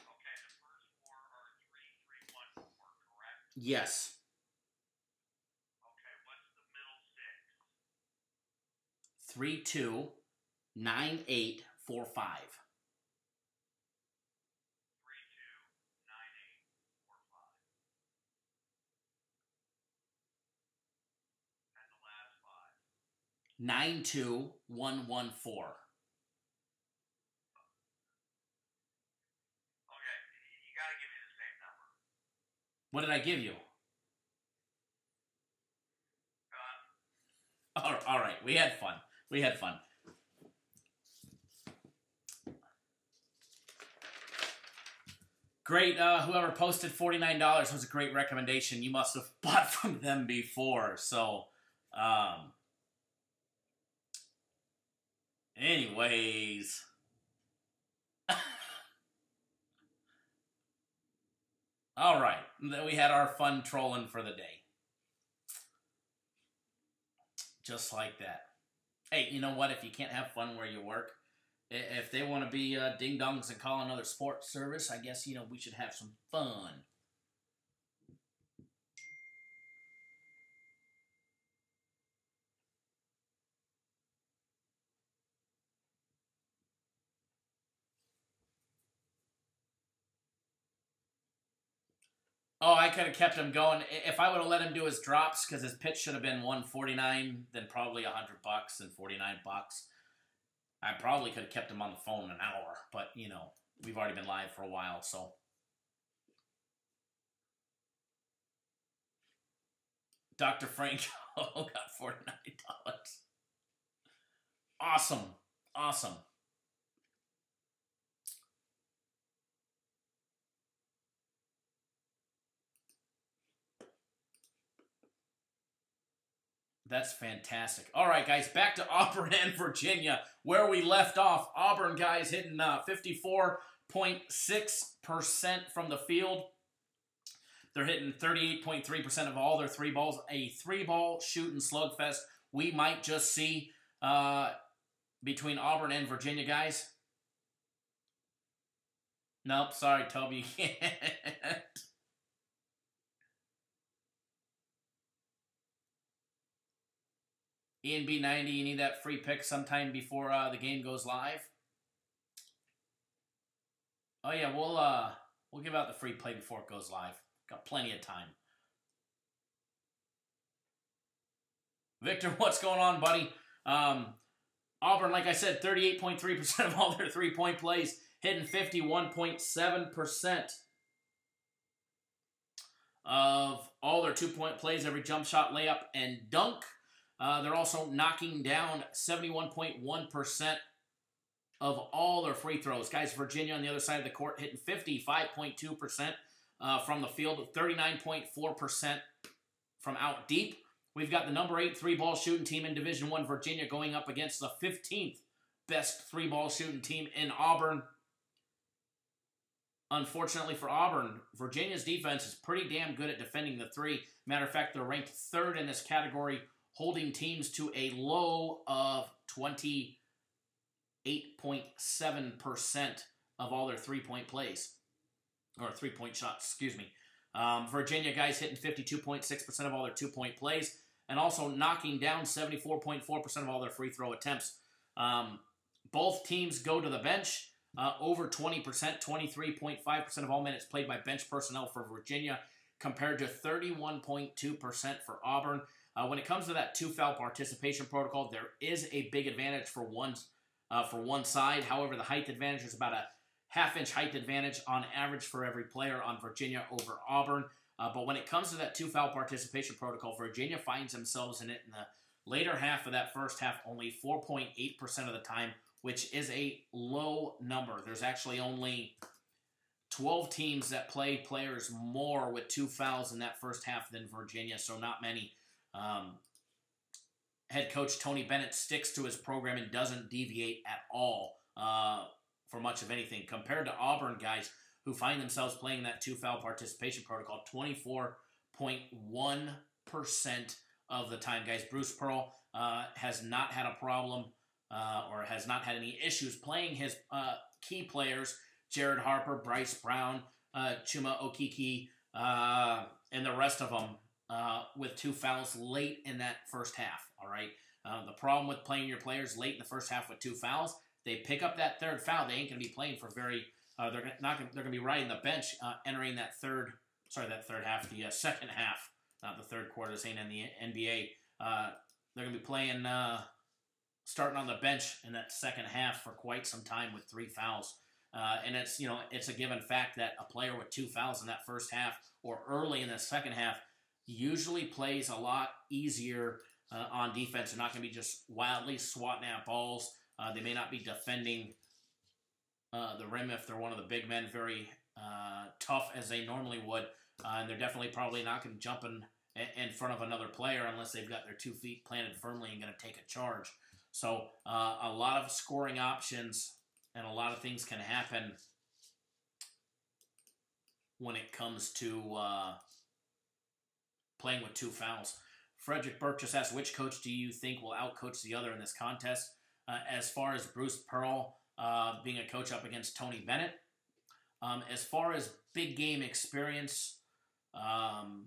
Okay, the first four are 3314, correct? Yes. Okay, what's the middle six? 329845. 329845. And the last five. 92114. Okay, you got to give me the same number. What did I give you? All right. We had fun. Great. Whoever posted $49 was a great recommendation. You must have bought from them before. So, anyways. All right. We had our fun trolling for the day. Just like that. Hey, you know what? If you can't have fun where you work, if they want to be ding-dongs and call another sports service, I guess, we should have some fun. Oh, I could have kept him going. If I would have let him do his drops, because his pitch should have been 149, then probably $100 and $49. I probably could have kept him on the phone an hour, but, we've already been live for a while, so. Dr. Franco got $49. Awesome. That's fantastic. All right, guys, back to Auburn and Virginia, where we left off. Auburn, guys, hitting 54.6% from the field. They're hitting 38.3% of all their three balls. A three-ball shooting slugfest we might just see between Auburn and Virginia, guys. Nope, sorry, Toby, you can't. ENB90, you need that free pick sometime before the game goes live. Oh yeah, we'll give out the free play before it goes live. Got plenty of time. Victor, what's going on, buddy? Auburn, like I said, 38.3% of all their three-point plays, hitting 51.7% of all their two-point plays, every jump shot, layup, and dunk. They're also knocking down 71.1% of all their free throws. Guys, Virginia on the other side of the court hitting 55.2% from the field, 39.4% from out deep. We've got the number 8 three-ball shooting team in Division I, Virginia, going up against the 15th best three-ball shooting team in Auburn. Unfortunately for Auburn, Virginia's defense is pretty damn good at defending the three. Matter of fact, they're ranked 3rd in this category, holding teams to a low of 28.7% of all their three-point plays. Or three-point shots, excuse me. Virginia, guys, hitting 52.6% of all their two-point plays, and also knocking down 74.4% of all their free throw attempts. Both teams go to the bench. Over 20%, 23.5% of all minutes played by bench personnel for Virginia, compared to 31.2% for Auburn. When it comes to that two-foul participation protocol, there is a big advantage for one side. However, the height advantage is about a half-inch height advantage on average for every player on Virginia over Auburn. But when it comes to that two-foul participation protocol, Virginia finds themselves in it in the later half of that first half only 4.8% of the time, which is a low number. There's actually only 12 teams that play players more with 2 fouls in that first half than Virginia, so not many. Head coach Tony Bennett sticks to his program and doesn't deviate at all for much of anything. Compared to Auburn, guys, who find themselves playing that 2-foul participation protocol 24.1% of the time. Guys, Bruce Pearl has not had a problem or has not had any issues playing his key players, Jared Harper, Bryce Brown, Chuma Okeke, and the rest of them with 2 fouls late in that first half, all right? The problem with playing your players late in the first half with 2 fouls, they pick up that third foul, they ain't going to be playing for very they're going to be riding the bench entering that second half, not the third quarter, this ain't in the NBA. They're going to be playing starting on the bench in that second half for quite some time with 3 fouls. And it's a given fact that a player with 2 fouls in that first half or early in the second half usually plays a lot easier on defense. They're not going to be just wildly swatting at balls. They may not be defending the rim if they're one of the big men very tough as they normally would. And they're definitely probably not going to jump in front of another player unless they've got their 2 feet planted firmly and going to take a charge. So a lot of scoring options and a lot of things can happen when it comes to playing with 2 fouls. Frederick Burke just asked, which coach do you think will outcoach the other in this contest? As far as Bruce Pearl being a coach up against Tony Bennett. As far as big game experience, on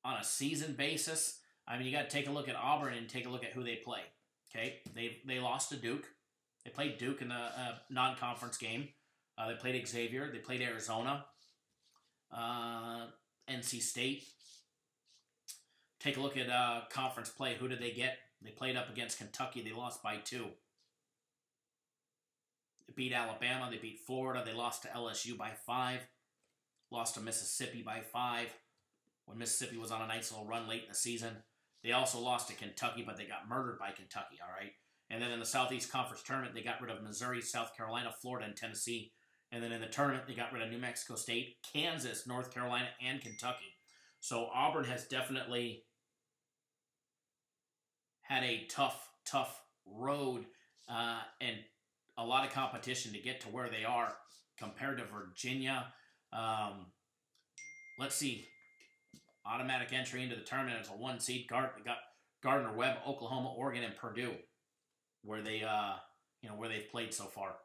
a season basis, I mean, you got to take a look at Auburn and take a look at who they play. Okay, they lost to Duke. They played Duke in a non-conference game. They played Xavier. They played Arizona, NC State. Take a look at conference play. Who did they get? They played up against Kentucky. They lost by 2. They beat Alabama. They beat Florida. They lost to LSU by 5. Lost to Mississippi by 5 when Mississippi was on a nice little run late in the season. They also lost to Kentucky, but they got murdered by Kentucky, all right? And then in the Southeast Conference Tournament, they got rid of Missouri, South Carolina, Florida, and Tennessee. And then in the tournament, they got rid of New Mexico State, Kansas, North Carolina, and Kentucky. So Auburn has definitely had a tough road and a lot of competition to get to where they are compared to Virginia. Let's see. Automatic entry into the tournament as a 1 seed. Got Gardner Webb, Oklahoma, Oregon, and Purdue, where they where they've played so far.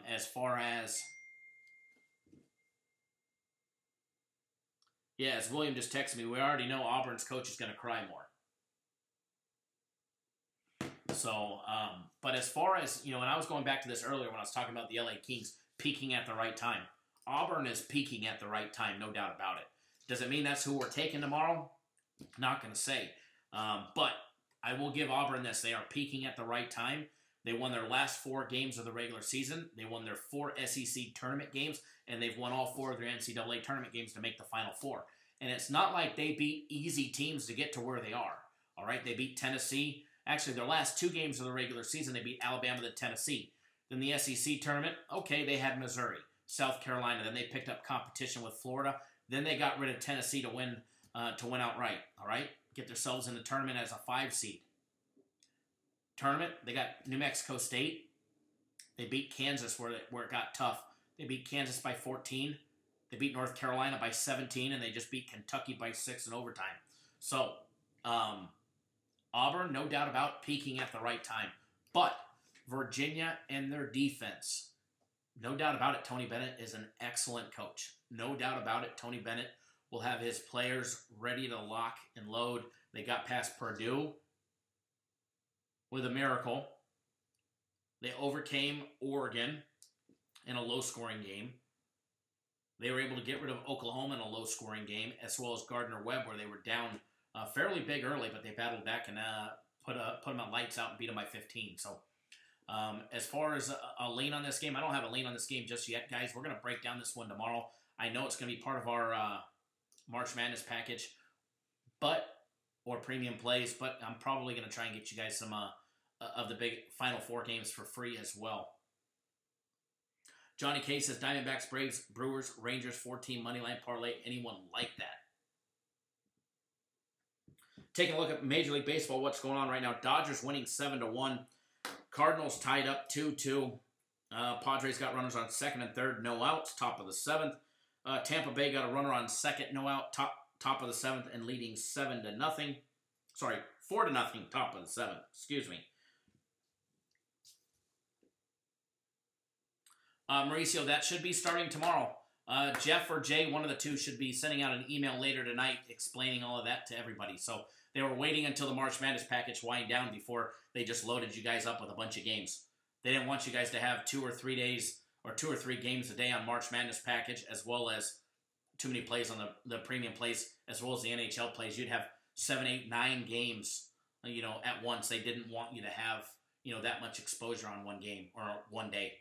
As far as as William just texted me, we already know Auburn's coach is going to cry more. So, but as far as, and I was going back to this earlier when I was talking about the LA Kings peaking at the right time. Auburn is peaking at the right time, no doubt about it. Does it mean that's who we're taking tomorrow? Not going to say. But I will give Auburn this. They are peaking at the right time. They won their last 4 games of the regular season. They won their 4 SEC tournament games, and they've won all 4 of their NCAA tournament games to make the Final Four. And it's not like they beat easy teams to get to where they are. All right, they beat Tennessee. Actually, their last 2 games of the regular season, they beat Alabama and Tennessee. Then the SEC tournament, okay, they had Missouri, South Carolina. Then they picked up competition with Florida. Then they got rid of Tennessee to win outright. All right, get themselves in the tournament as a 5 seed. Tournament, they got New Mexico State. They beat Kansas where it got tough. They beat Kansas by 14. They beat North Carolina by 17, and they just beat Kentucky by 6 in overtime. So, Auburn, no doubt about peaking at the right time. But Virginia and their defense, no doubt about it, Tony Bennett is an excellent coach. No doubt about it, Tony Bennett will have his players ready to lock and load. They got past Purdue with a miracle. They overcame Oregon in a low-scoring game. They were able to get rid of Oklahoma in a low-scoring game, as well as Gardner Webb, where they were down fairly big early, but they battled back and put them on lights out and beat them by 15. So as far as a lean on this game, I don't have a lean on this game just yet, guys. We're going to break down this one tomorrow. I know it's going to be part of our March Madness package, or premium plays, but I'm probably going to try and get you guys some of the big Final Four games for free as well. Johnny K says Diamondbacks, Braves, Brewers, Rangers, 14 moneyline parlay. Anyone like that? Taking a look at Major League Baseball, what's going on right now. Dodgers winning 7-1. Cardinals tied up 2-2. Padres got runners on second and third, no outs, top of the 7th. Tampa Bay got a runner on second, no out, top of the 7th, and leading 4-0, top of the 7th. Excuse me. Mauricio, that should be starting tomorrow. Jeff or Jay, one of the two, should be sending out an email later tonight explaining all of that to everybody. So they were waiting until the March Madness package wind down before they just loaded you guys up with a bunch of games. They didn't want you guys to have 2 or 3 days or 2 or 3 games a day on March Madness package, as well as too many plays on the premium plays, as well as the NHL plays. You'd have 7, 8, 9 games, at once. They didn't want you to have, that much exposure on one game or one day.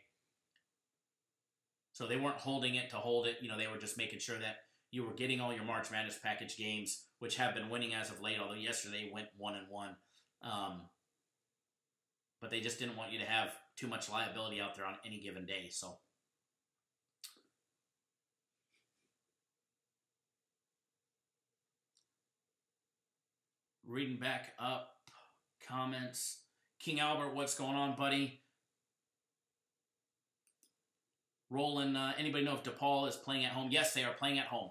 So they weren't holding it to hold it. They were just making sure that you were getting all your March Madness package games, which have been winning as of late, although yesterday went 1-1. But they just didn't want you to have too much liability out there on any given day. So reading back up comments. King Albert, what's going on, buddy? Roland, anybody know if DePaul is playing at home? Yes, they are playing at home.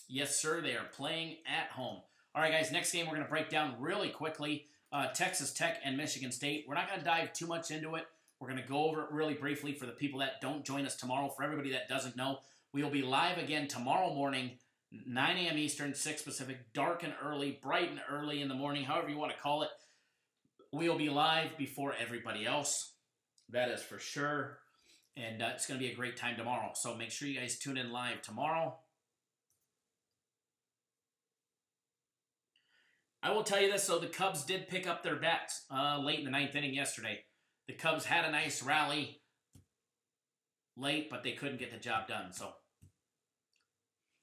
Yes, sir, they are playing at home. All right, guys, next game we're going to break down really quickly. Texas Tech and Michigan State. We're not going to dive too much into it. We're going to go over it really briefly for the people that don't join us tomorrow. For everybody that doesn't know, we will be live again tomorrow morning, 9 a.m. Eastern, 6 Pacific, dark and early, bright and early in the morning, however you want to call it. We'll be live before everybody else. That is for sure. And it's going to be a great time tomorrow. So make sure you guys tune in live tomorrow. I will tell you this, though. The Cubs did pick up their bats late in the 9th inning yesterday. The Cubs had a nice rally late, but they couldn't get the job done. So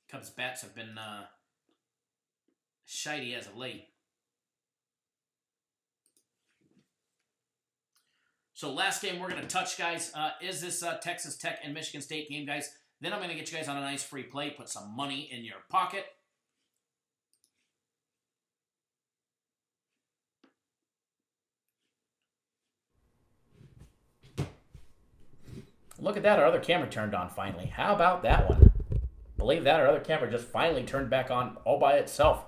Cubs bats have been shitey as of late. So last game we're going to touch, guys, is this Texas Tech and Michigan State game, guys. Then I'm going to get you guys on a nice free play, put some money in your pocket. Look at that, our other camera turned on finally. How about that one? Believe that, our other camera just finally turned back on all by itself.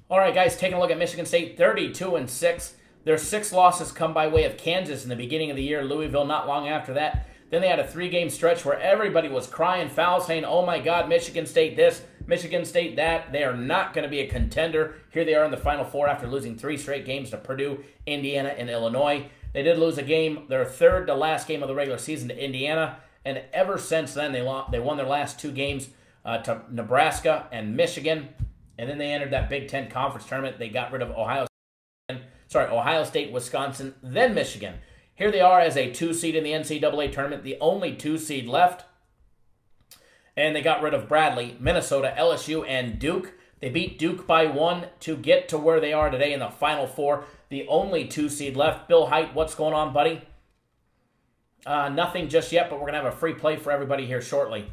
All right, guys, taking a look at Michigan State, 32-6. Their 6 losses come by way of Kansas in the beginning of the year, Louisville not long after that. Then they had a 3-game stretch where everybody was crying foul, saying, oh my God, Michigan State this, Michigan State that. They are not going to be a contender. Here they are in the Final Four after losing 3 straight games to Purdue, Indiana, and Illinois. They did lose a game, their third to last game of the regular season, to Indiana. And ever since then, they won their last 2 games to Nebraska and Michigan. And then they entered that Big Ten Conference tournament. They got rid of Ohio State, Wisconsin, then Michigan. Here they are as a 2 seed in the NCAA tournament, the only 2 seed left. And they got rid of Bradley, Minnesota, LSU, and Duke. They beat Duke by 1 to get to where they are today in the Final Four, the only 2 seed left. Bill Height, what's going on, buddy? Nothing just yet, but we're going to have a free play for everybody here shortly.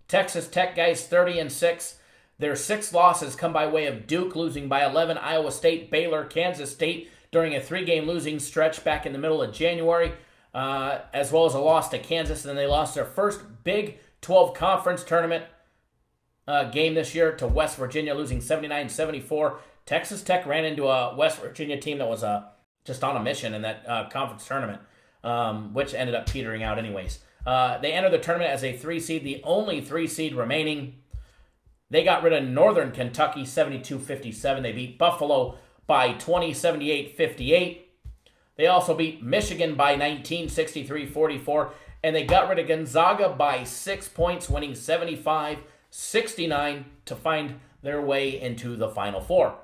Texas Tech, guys, 30-6. Their 6 losses come by way of Duke losing by 11, Iowa State, Baylor, Kansas State during a 3-game losing stretch back in the middle of January, as well as a loss to Kansas. And then they lost their first Big 12 Conference tournament game this year to West Virginia, losing 79-74. Texas Tech ran into a West Virginia team that was just on a mission in that conference tournament, which ended up petering out anyways. They entered the tournament as a 3 seed, the only 3 seed remaining. They got rid of Northern Kentucky 72-57. They beat Buffalo by 20, 78-58. They also beat Michigan by 19, 63-44. And they got rid of Gonzaga by 6 points, winning 75-69 to find their way into the Final Four.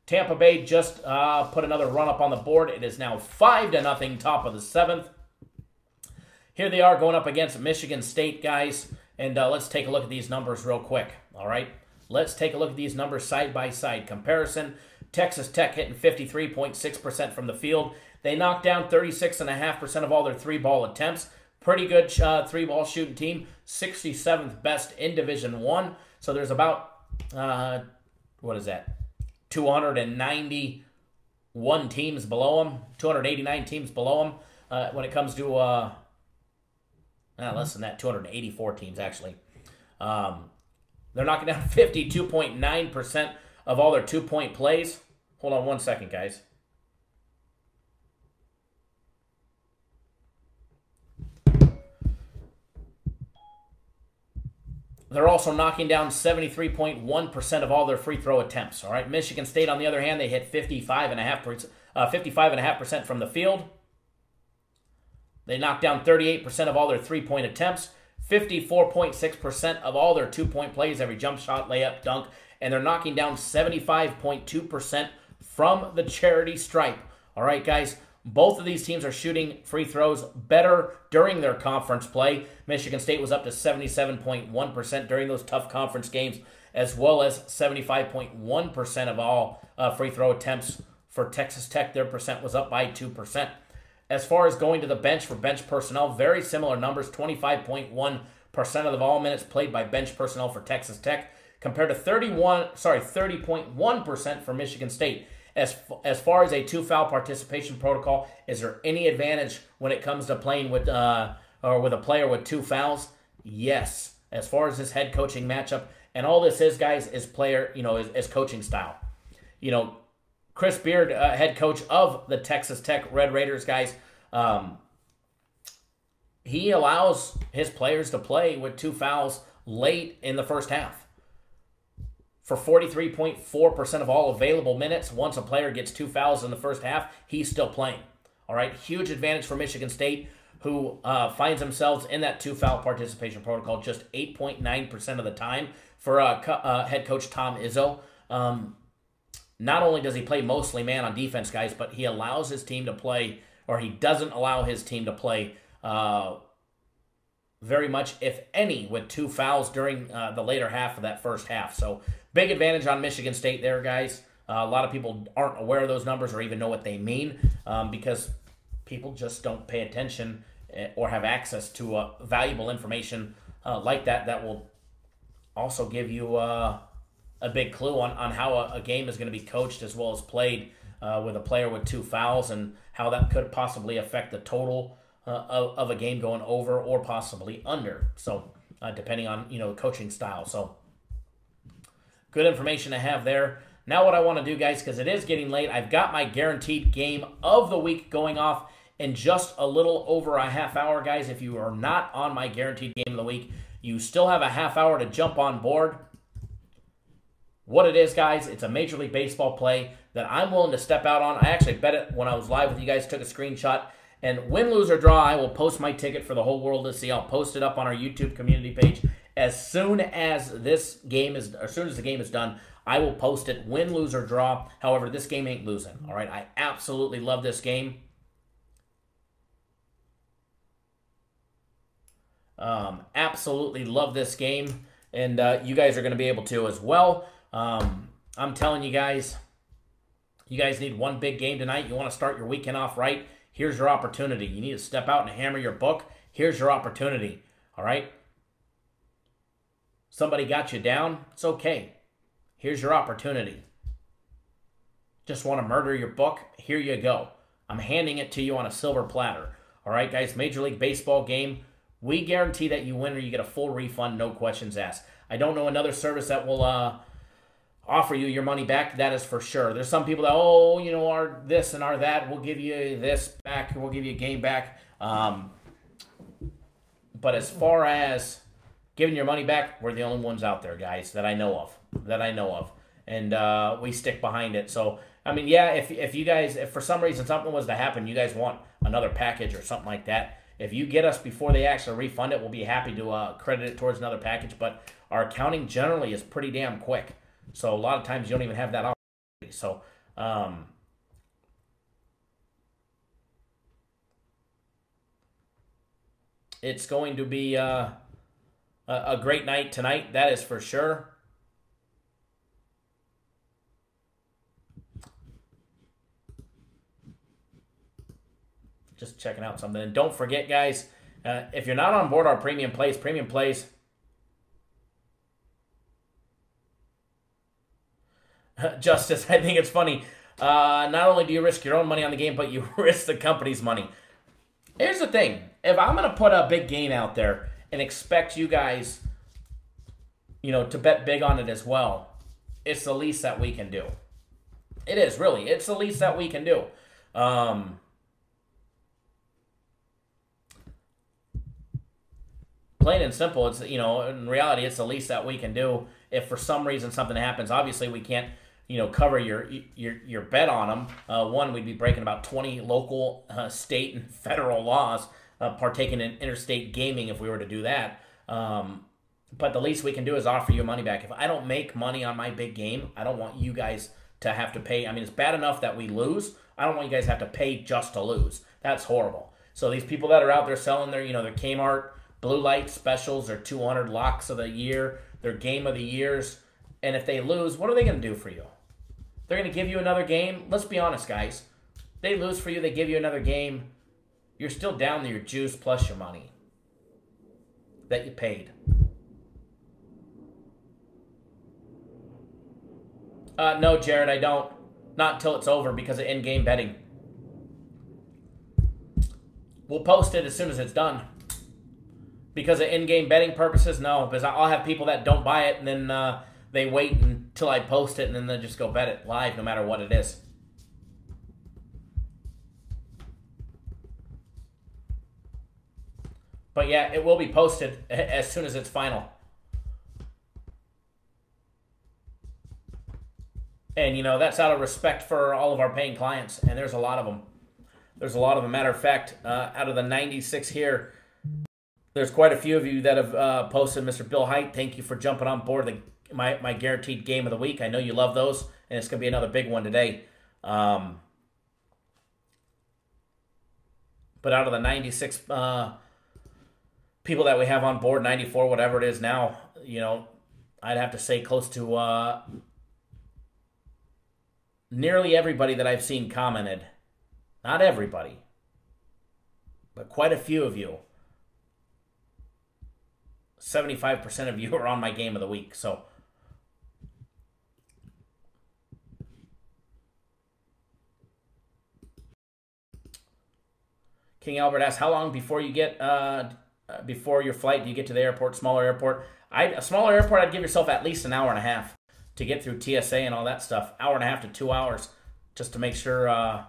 Tampa Bay just put another run up on the board. It is now 5-0, top of the 7th. Here they are going up against Michigan State, guys. And let's take a look at these numbers real quick, all right? Let's take a look at these numbers side by side. Comparison, Texas Tech hitting 53.6% from the field. They knocked down 36.5% of all their 3-ball attempts. Pretty good 3-ball shooting team. 67th best in Division I. So there's about, 291 teams below them. 289 teams below them when it comes to... less than that, 284 teams, actually. They're knocking down 52.9% of all their 2-point plays. Hold on one second, guys. They're also knocking down 73.1% of all their free throw attempts. All right, Michigan State, on the other hand, they hit 55.5% from the field. They knocked down 38% of all their 3-point attempts, 54.6% of all their 2-point plays, every jump shot, layup, dunk, and they're knocking down 75.2% from the charity stripe. All right, guys, both of these teams are shooting free throws better during their conference play. Michigan State was up to 77.1% during those tough conference games, as well as 75.1% of all free throw attempts for Texas Tech. Their percent was up by 2%. As far as going to the bench for bench personnel, very similar numbers, 25.1% of the ball minutes played by bench personnel for Texas Tech, compared to 30.1% for Michigan State. As far as a 2-foul participation protocol, is there any advantage when it comes to playing with with a player with 2 fouls? Yes. As far as this head coaching matchup, and all this is, guys, is player, is coaching style. Chris Beard, head coach of the Texas Tech Red Raiders, guys, he allows his players to play with 2 fouls late in the first half. For 43.4% of all available minutes, once a player gets 2 fouls in the first half, he's still playing. All right, huge advantage for Michigan State, who finds themselves in that 2-foul participation protocol just 8.9% of the time for head coach Tom Izzo. Not only does he play mostly man on defense, guys, but he allows his team to play, or he doesn't allow his team to play very much, if any, with 2 fouls during the later half of that first half. So big advantage on Michigan State there, guys. A lot of people aren't aware of those numbers or even know what they mean because people just don't pay attention or have access to valuable information like that will also give you a big clue on how a game is going to be coached as well as played with a player with 2 fouls and how that could possibly affect the total of a game going over or possibly under. So depending on, coaching style. So good information to have there. Now what I want to do, guys, because it is getting late, I've got my guaranteed game of the week going off in just a little over a half hour, guys. If you are not on my guaranteed game of the week, you still have a half hour to jump on board. What it is, guys, it's a Major League Baseball play that I'm willing to step out on. I actually bet it when I was live with you guys, took a screenshot. And win, lose, or draw, I will post my ticket for the whole world to see. I'll post it up on our YouTube community page. As soon as the game is done, I will post it, win, lose, or draw. However, this game ain't losing, all right? I absolutely love this game. Absolutely love this game, and you guys are going to be able to as well. I'm telling you guys need one big game tonight. You want to start your weekend off right? Here's your opportunity. You need to step out and hammer your book. Here's your opportunity, all right? Somebody got you down? It's okay. Here's your opportunity. Just want to murder your book? Here you go. I'm handing it to you on a silver platter. All right, guys, Major League Baseball game. We guarantee that you win or you get a full refund, no questions asked. I don't know another service that will offer you your money back. That is for sure. There's some people that, are this and are that. We'll give you this back. We'll give you a game back. But as far as giving your money back, we're the only ones out there, guys, that I know of. And we stick behind it. So, I mean, yeah, if for some reason something was to happen, you guys want another package or something like that, if you get us before they actually refund it, we'll be happy to credit it towards another package. But our accounting generally is pretty damn quick. So a lot of times you don't even have that opportunity. So, it's going to be a great night tonight. That is for sure. Just checking out something. And don't forget, guys, if you're not on board our premium plays, Justice, I think it's funny. Not only do you risk your own money on the game, but you risk the company's money. Here's the thing. If I'm going to put a big game out there and expect you guys, to bet big on it as well, it's the least that we can do. It is, really. It's the least that we can do. Plain and simple, it's, in reality, it's the least that we can do. If for some reason something happens, obviously we can't, cover your bet on them. One, we'd be breaking about 20 local, state, and federal laws, partaking in interstate gaming if we were to do that. But the least we can do is offer you money back. If I don't make money on my big game, I don't want you guys to have to pay. I mean, it's bad enough that we lose. I don't want you guys to have to pay just to lose. That's horrible. So these people that are out there selling their Kmart blue light specials, their 200 locks of the year, their game of the years, and if they lose, what are they going to do for you? They're going to give you another game? Let's be honest, guys. They lose for you, they give you another game. You're still down to your juice plus your money that you paid. No, Jared, I don't. Not until it's over because of in-game betting. We'll post it as soon as it's done. Because of in-game betting purposes, no. Because I'll have people that don't buy it, and then they wait until I post it, and then they just go bet it live no matter what it is. But yeah, it will be posted as soon as it's final. And, that's out of respect for all of our paying clients, and there's a lot of them. There's a lot of them. Matter of fact, out of the 96 here, there's quite a few of you that have posted. Mr. Bill Height, thank you for jumping on board my guaranteed game of the week. I know you love those, and it's going to be another big one today. But out of the 96 people that we have on board, 94, whatever it is now, I'd have to say close to nearly everybody that I've seen commented. Not everybody, but quite a few of you. 75% of you are on my game of the week. So King Albert asks, how long before you get before your flight do you get to the airport? Smaller airport. A smaller airport, I'd give yourself at least an hour and a half to get through TSA and all that stuff. Hour and a half to 2 hours just to make sure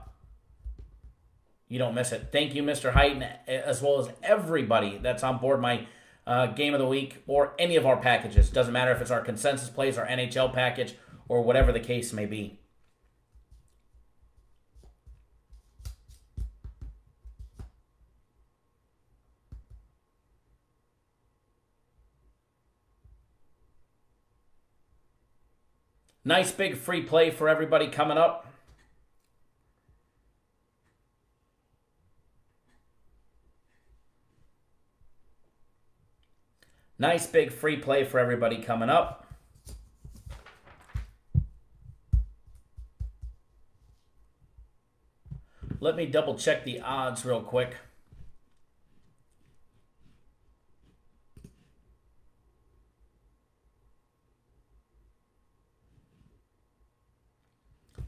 you don't miss it. Thank you, Mr. Heighton, as well as everybody that's on board my Game of the Week or any of our packages. Doesn't matter if it's our consensus plays, our NHL package, or whatever the case may be. Nice big free play for everybody coming up. Nice big free play for everybody coming up. Let me double check the odds real quick.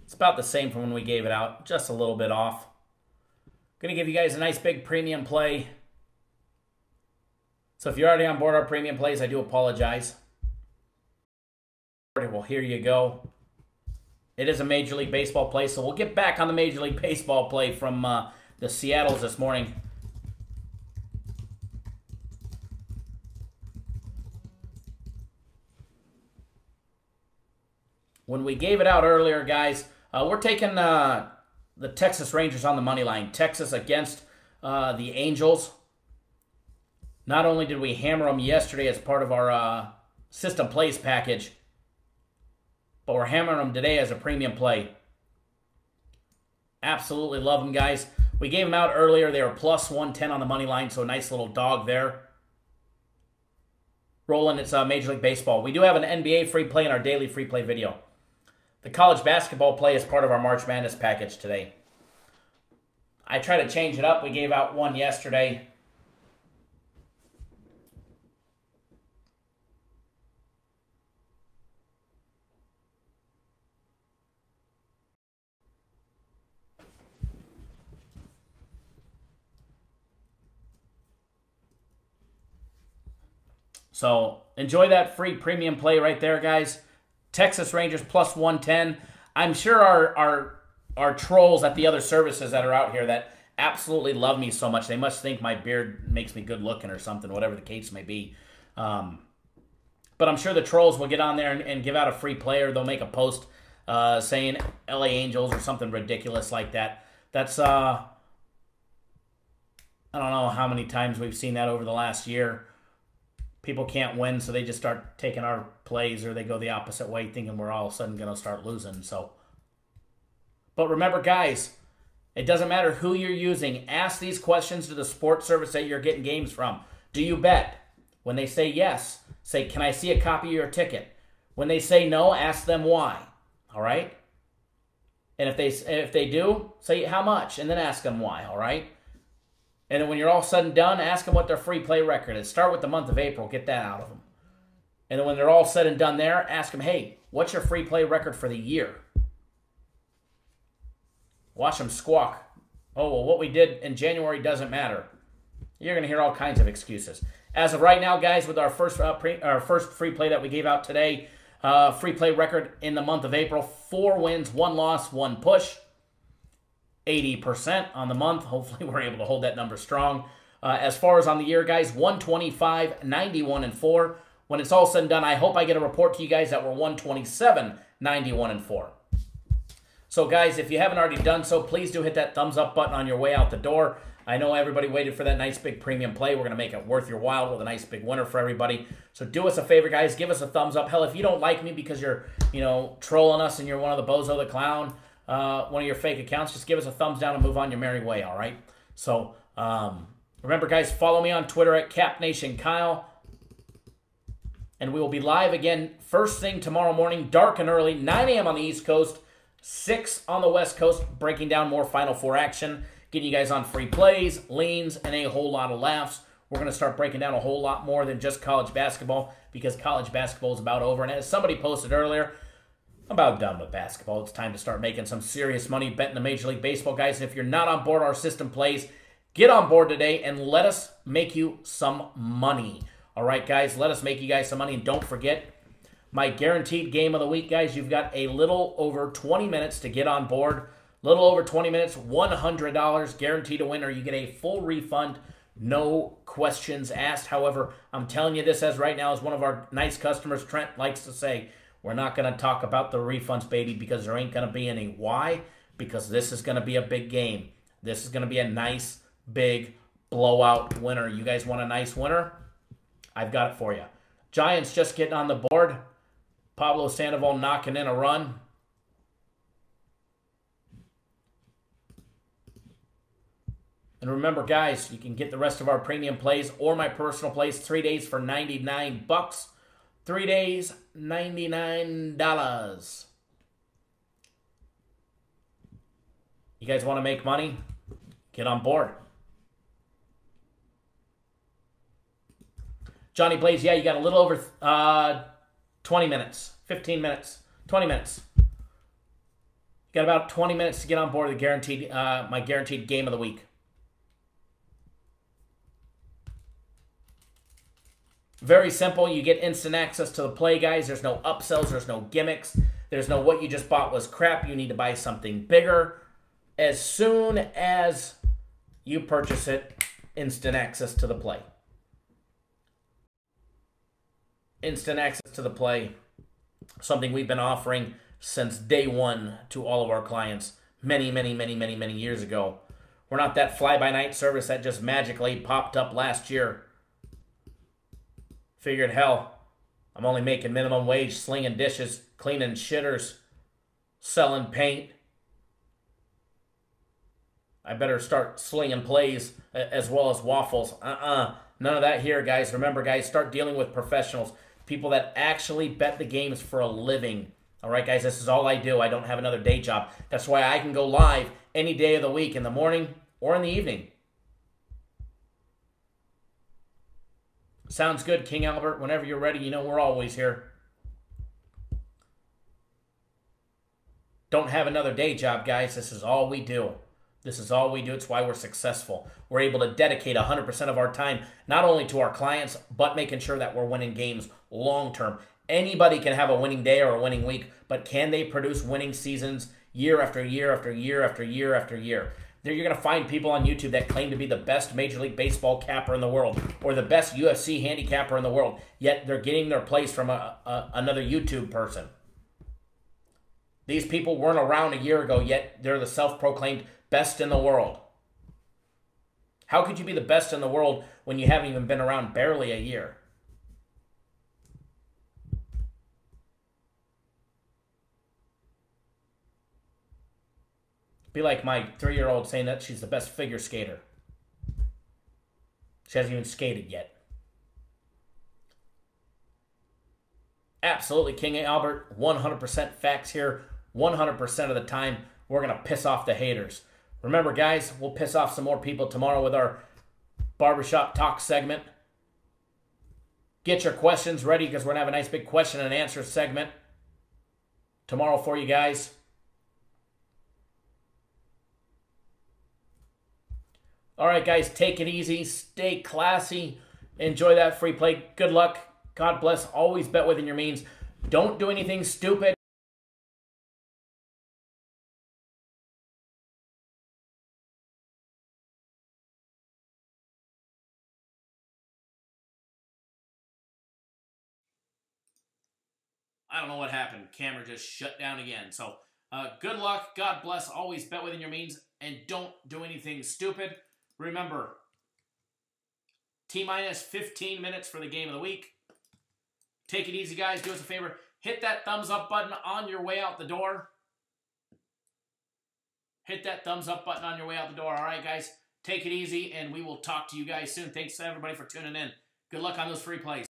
It's about the same from when we gave it out, just a little bit off. Going to give you guys a nice big premium play. So if you're already on board our premium plays, I do apologize. Well, here you go. It is a Major League Baseball play, so we'll get back on the Major League Baseball play from the Seattles this morning. When we gave it out earlier, guys, we're taking the Texas Rangers on the money line. Texas against the Angels. Not only did we hammer them yesterday as part of our system plays package, but we're hammering them today as a premium play. Absolutely love them, guys. We gave them out earlier. They were plus 110 on the money line, so a nice little dog there. Rolling, it's Major League Baseball. We do have an NBA free play in our daily free play video. The college basketball play is part of our March Madness package today. I try to change it up. We gave out one yesterday. So enjoy that free premium play right there, guys. Texas Rangers plus 110. I'm sure our trolls at the other services that are out here that absolutely love me so much, they must think my beard makes me good looking or something, whatever the case may be. But I'm sure the trolls will get on there and give out a free play, or they'll make a post saying LA Angels or something ridiculous like that. That's, I don't know how many times we've seen that over the last year. People can't win, so they just start taking our plays, or they go the opposite way, thinking we're all of a sudden going to start losing. But remember, guys, it doesn't matter who you're using. Ask these questions to the sports service that you're getting games from. Do you bet? When they say yes, say, can I see a copy of your ticket? When they say no, ask them why. All right? And if they do, say how much, and then ask them why. All right? And then when you're all said and done, ask them what their free play record is. Start with the month of April. Get that out of them. And then when they're all said and done there, ask them, hey, what's your free play record for the year? Watch them squawk. Oh, well, what we did in January doesn't matter. You're going to hear all kinds of excuses. As of right now, guys, with our first free play that we gave out today, free play record in the month of April, 4 wins, 1 loss, 1 push. 80% on the month. Hopefully we're able to hold that number strong. As far as on the year, guys, 125, 91, and 4. When it's all said and done, I hope I get a report to you guys that we're 127, 91, and 4. So, guys, if you haven't already done so, please do hit that thumbs up button on your way out the door. I know everybody waited for that nice big premium play. We're going to make it worth your while with a nice big winner for everybody. So do us a favor, guys. Give us a thumbs up. Hell, if you don't like me because you're, trolling us and you're one of the Bozo the Clown, one of your fake accounts, just give us a thumbs down and move on your merry way, all right? So, remember, guys, follow me on Twitter at CapNationKyle. And we will be live again first thing tomorrow morning, dark and early, 9 a.m. on the East Coast, 6 on the West Coast, breaking down more Final Four action, getting you guys on free plays, leans, and a whole lot of laughs. We're going to start breaking down a whole lot more than just college basketball, because college basketball is about over. And as somebody posted earlier, I'm about done with basketball. It's time to start making some serious money betting the Major League Baseball, guys. And if you're not on board our system plays, Get on board today and let us make you some money. All right, guys, let us make you guys some money. And don't forget, my guaranteed game of the week, guys, you've got a little over 20 minutes to get on board. Little over 20 minutes, $100 guaranteed to win, or you get a full refund, no questions asked. However, I'm telling you this as right now, as one of our nice customers, Trent, likes to say, we're not going to talk about the refunds, baby, because there ain't going to be any. Why? Because this is going to be a big game. This is going to be a nice, big blowout winner. You guys want a nice winner? I've got it for you. Giants just getting on the board. Pablo Sandoval knocking in a run. And remember, guys, you can get the rest of our premium plays or my personal plays 3 days for $99. 3 days, $99. You guys want to make money? Get on board. Johnny Blaze, yeah, you got a little over 20 minutes, 15 minutes, 20 minutes. You got about 20 minutes to get on board the guaranteed, my guaranteed game of the week. Very simple. You get instant access to the play, guys. There's no upsells. There's no gimmicks. There's no what you just bought was crap. You need to buy something bigger. As soon as you purchase it, instant access to the play. Instant access to the play, something we've been offering since day one to all of our clients many years ago. We're not that fly-by-night service that just magically popped up last year. Figured, hell, I'm only making minimum wage, slinging dishes, cleaning shitters, selling paint. I better start slinging plays as well as waffles. None of that here, guys. Remember, guys, start dealing with professionals. People that actually bet the games for a living. All right, guys, this is all I do. I don't have another day job. That's why I can go live any day of the week, in the morning or in the evening. Sounds good, King Albert. Whenever you're ready, you know we're always here. Don't have another day job, guys. This is all we do. This is all we do. It's why we're successful. We're able to dedicate 100% of our time, not only to our clients, but making sure that we're winning games long term. Anybody can have a winning day or a winning week, but can they produce winning seasons year after year after year after year after year? You're going to find people on YouTube that claim to be the best Major League Baseball capper in the world or the best UFC handicapper in the world, yet they're getting their plays from another YouTube person. These people weren't around a year ago, yet they're the self-proclaimed best in the world. How could you be the best in the world when you haven't even been around barely a year? Be like my 3-year-old saying that she's the best figure skater. She hasn't even skated yet. Absolutely, King Albert. 100% facts here. 100% of the time, we're going to piss off the haters. Remember, guys, we'll piss off some more people tomorrow with our Barbershop Talk segment. Get your questions ready because we're going to have a nice big question and answer segment tomorrow for you guys. All right, guys, take it easy. Stay classy. Enjoy that free play. Good luck. God bless. Always bet within your means. Don't do anything stupid. I don't know what happened. Camera just shut down again. So, good luck. God bless. Always bet within your means. And don't do anything stupid. Remember, T-minus 15 minutes for the game of the week. Take it easy, guys. Do us a favor. Hit that thumbs up button on your way out the door. Hit that thumbs up button on your way out the door. All right, guys. Take it easy, and we will talk to you guys soon. Thanks, everybody, for tuning in. Good luck on those free plays.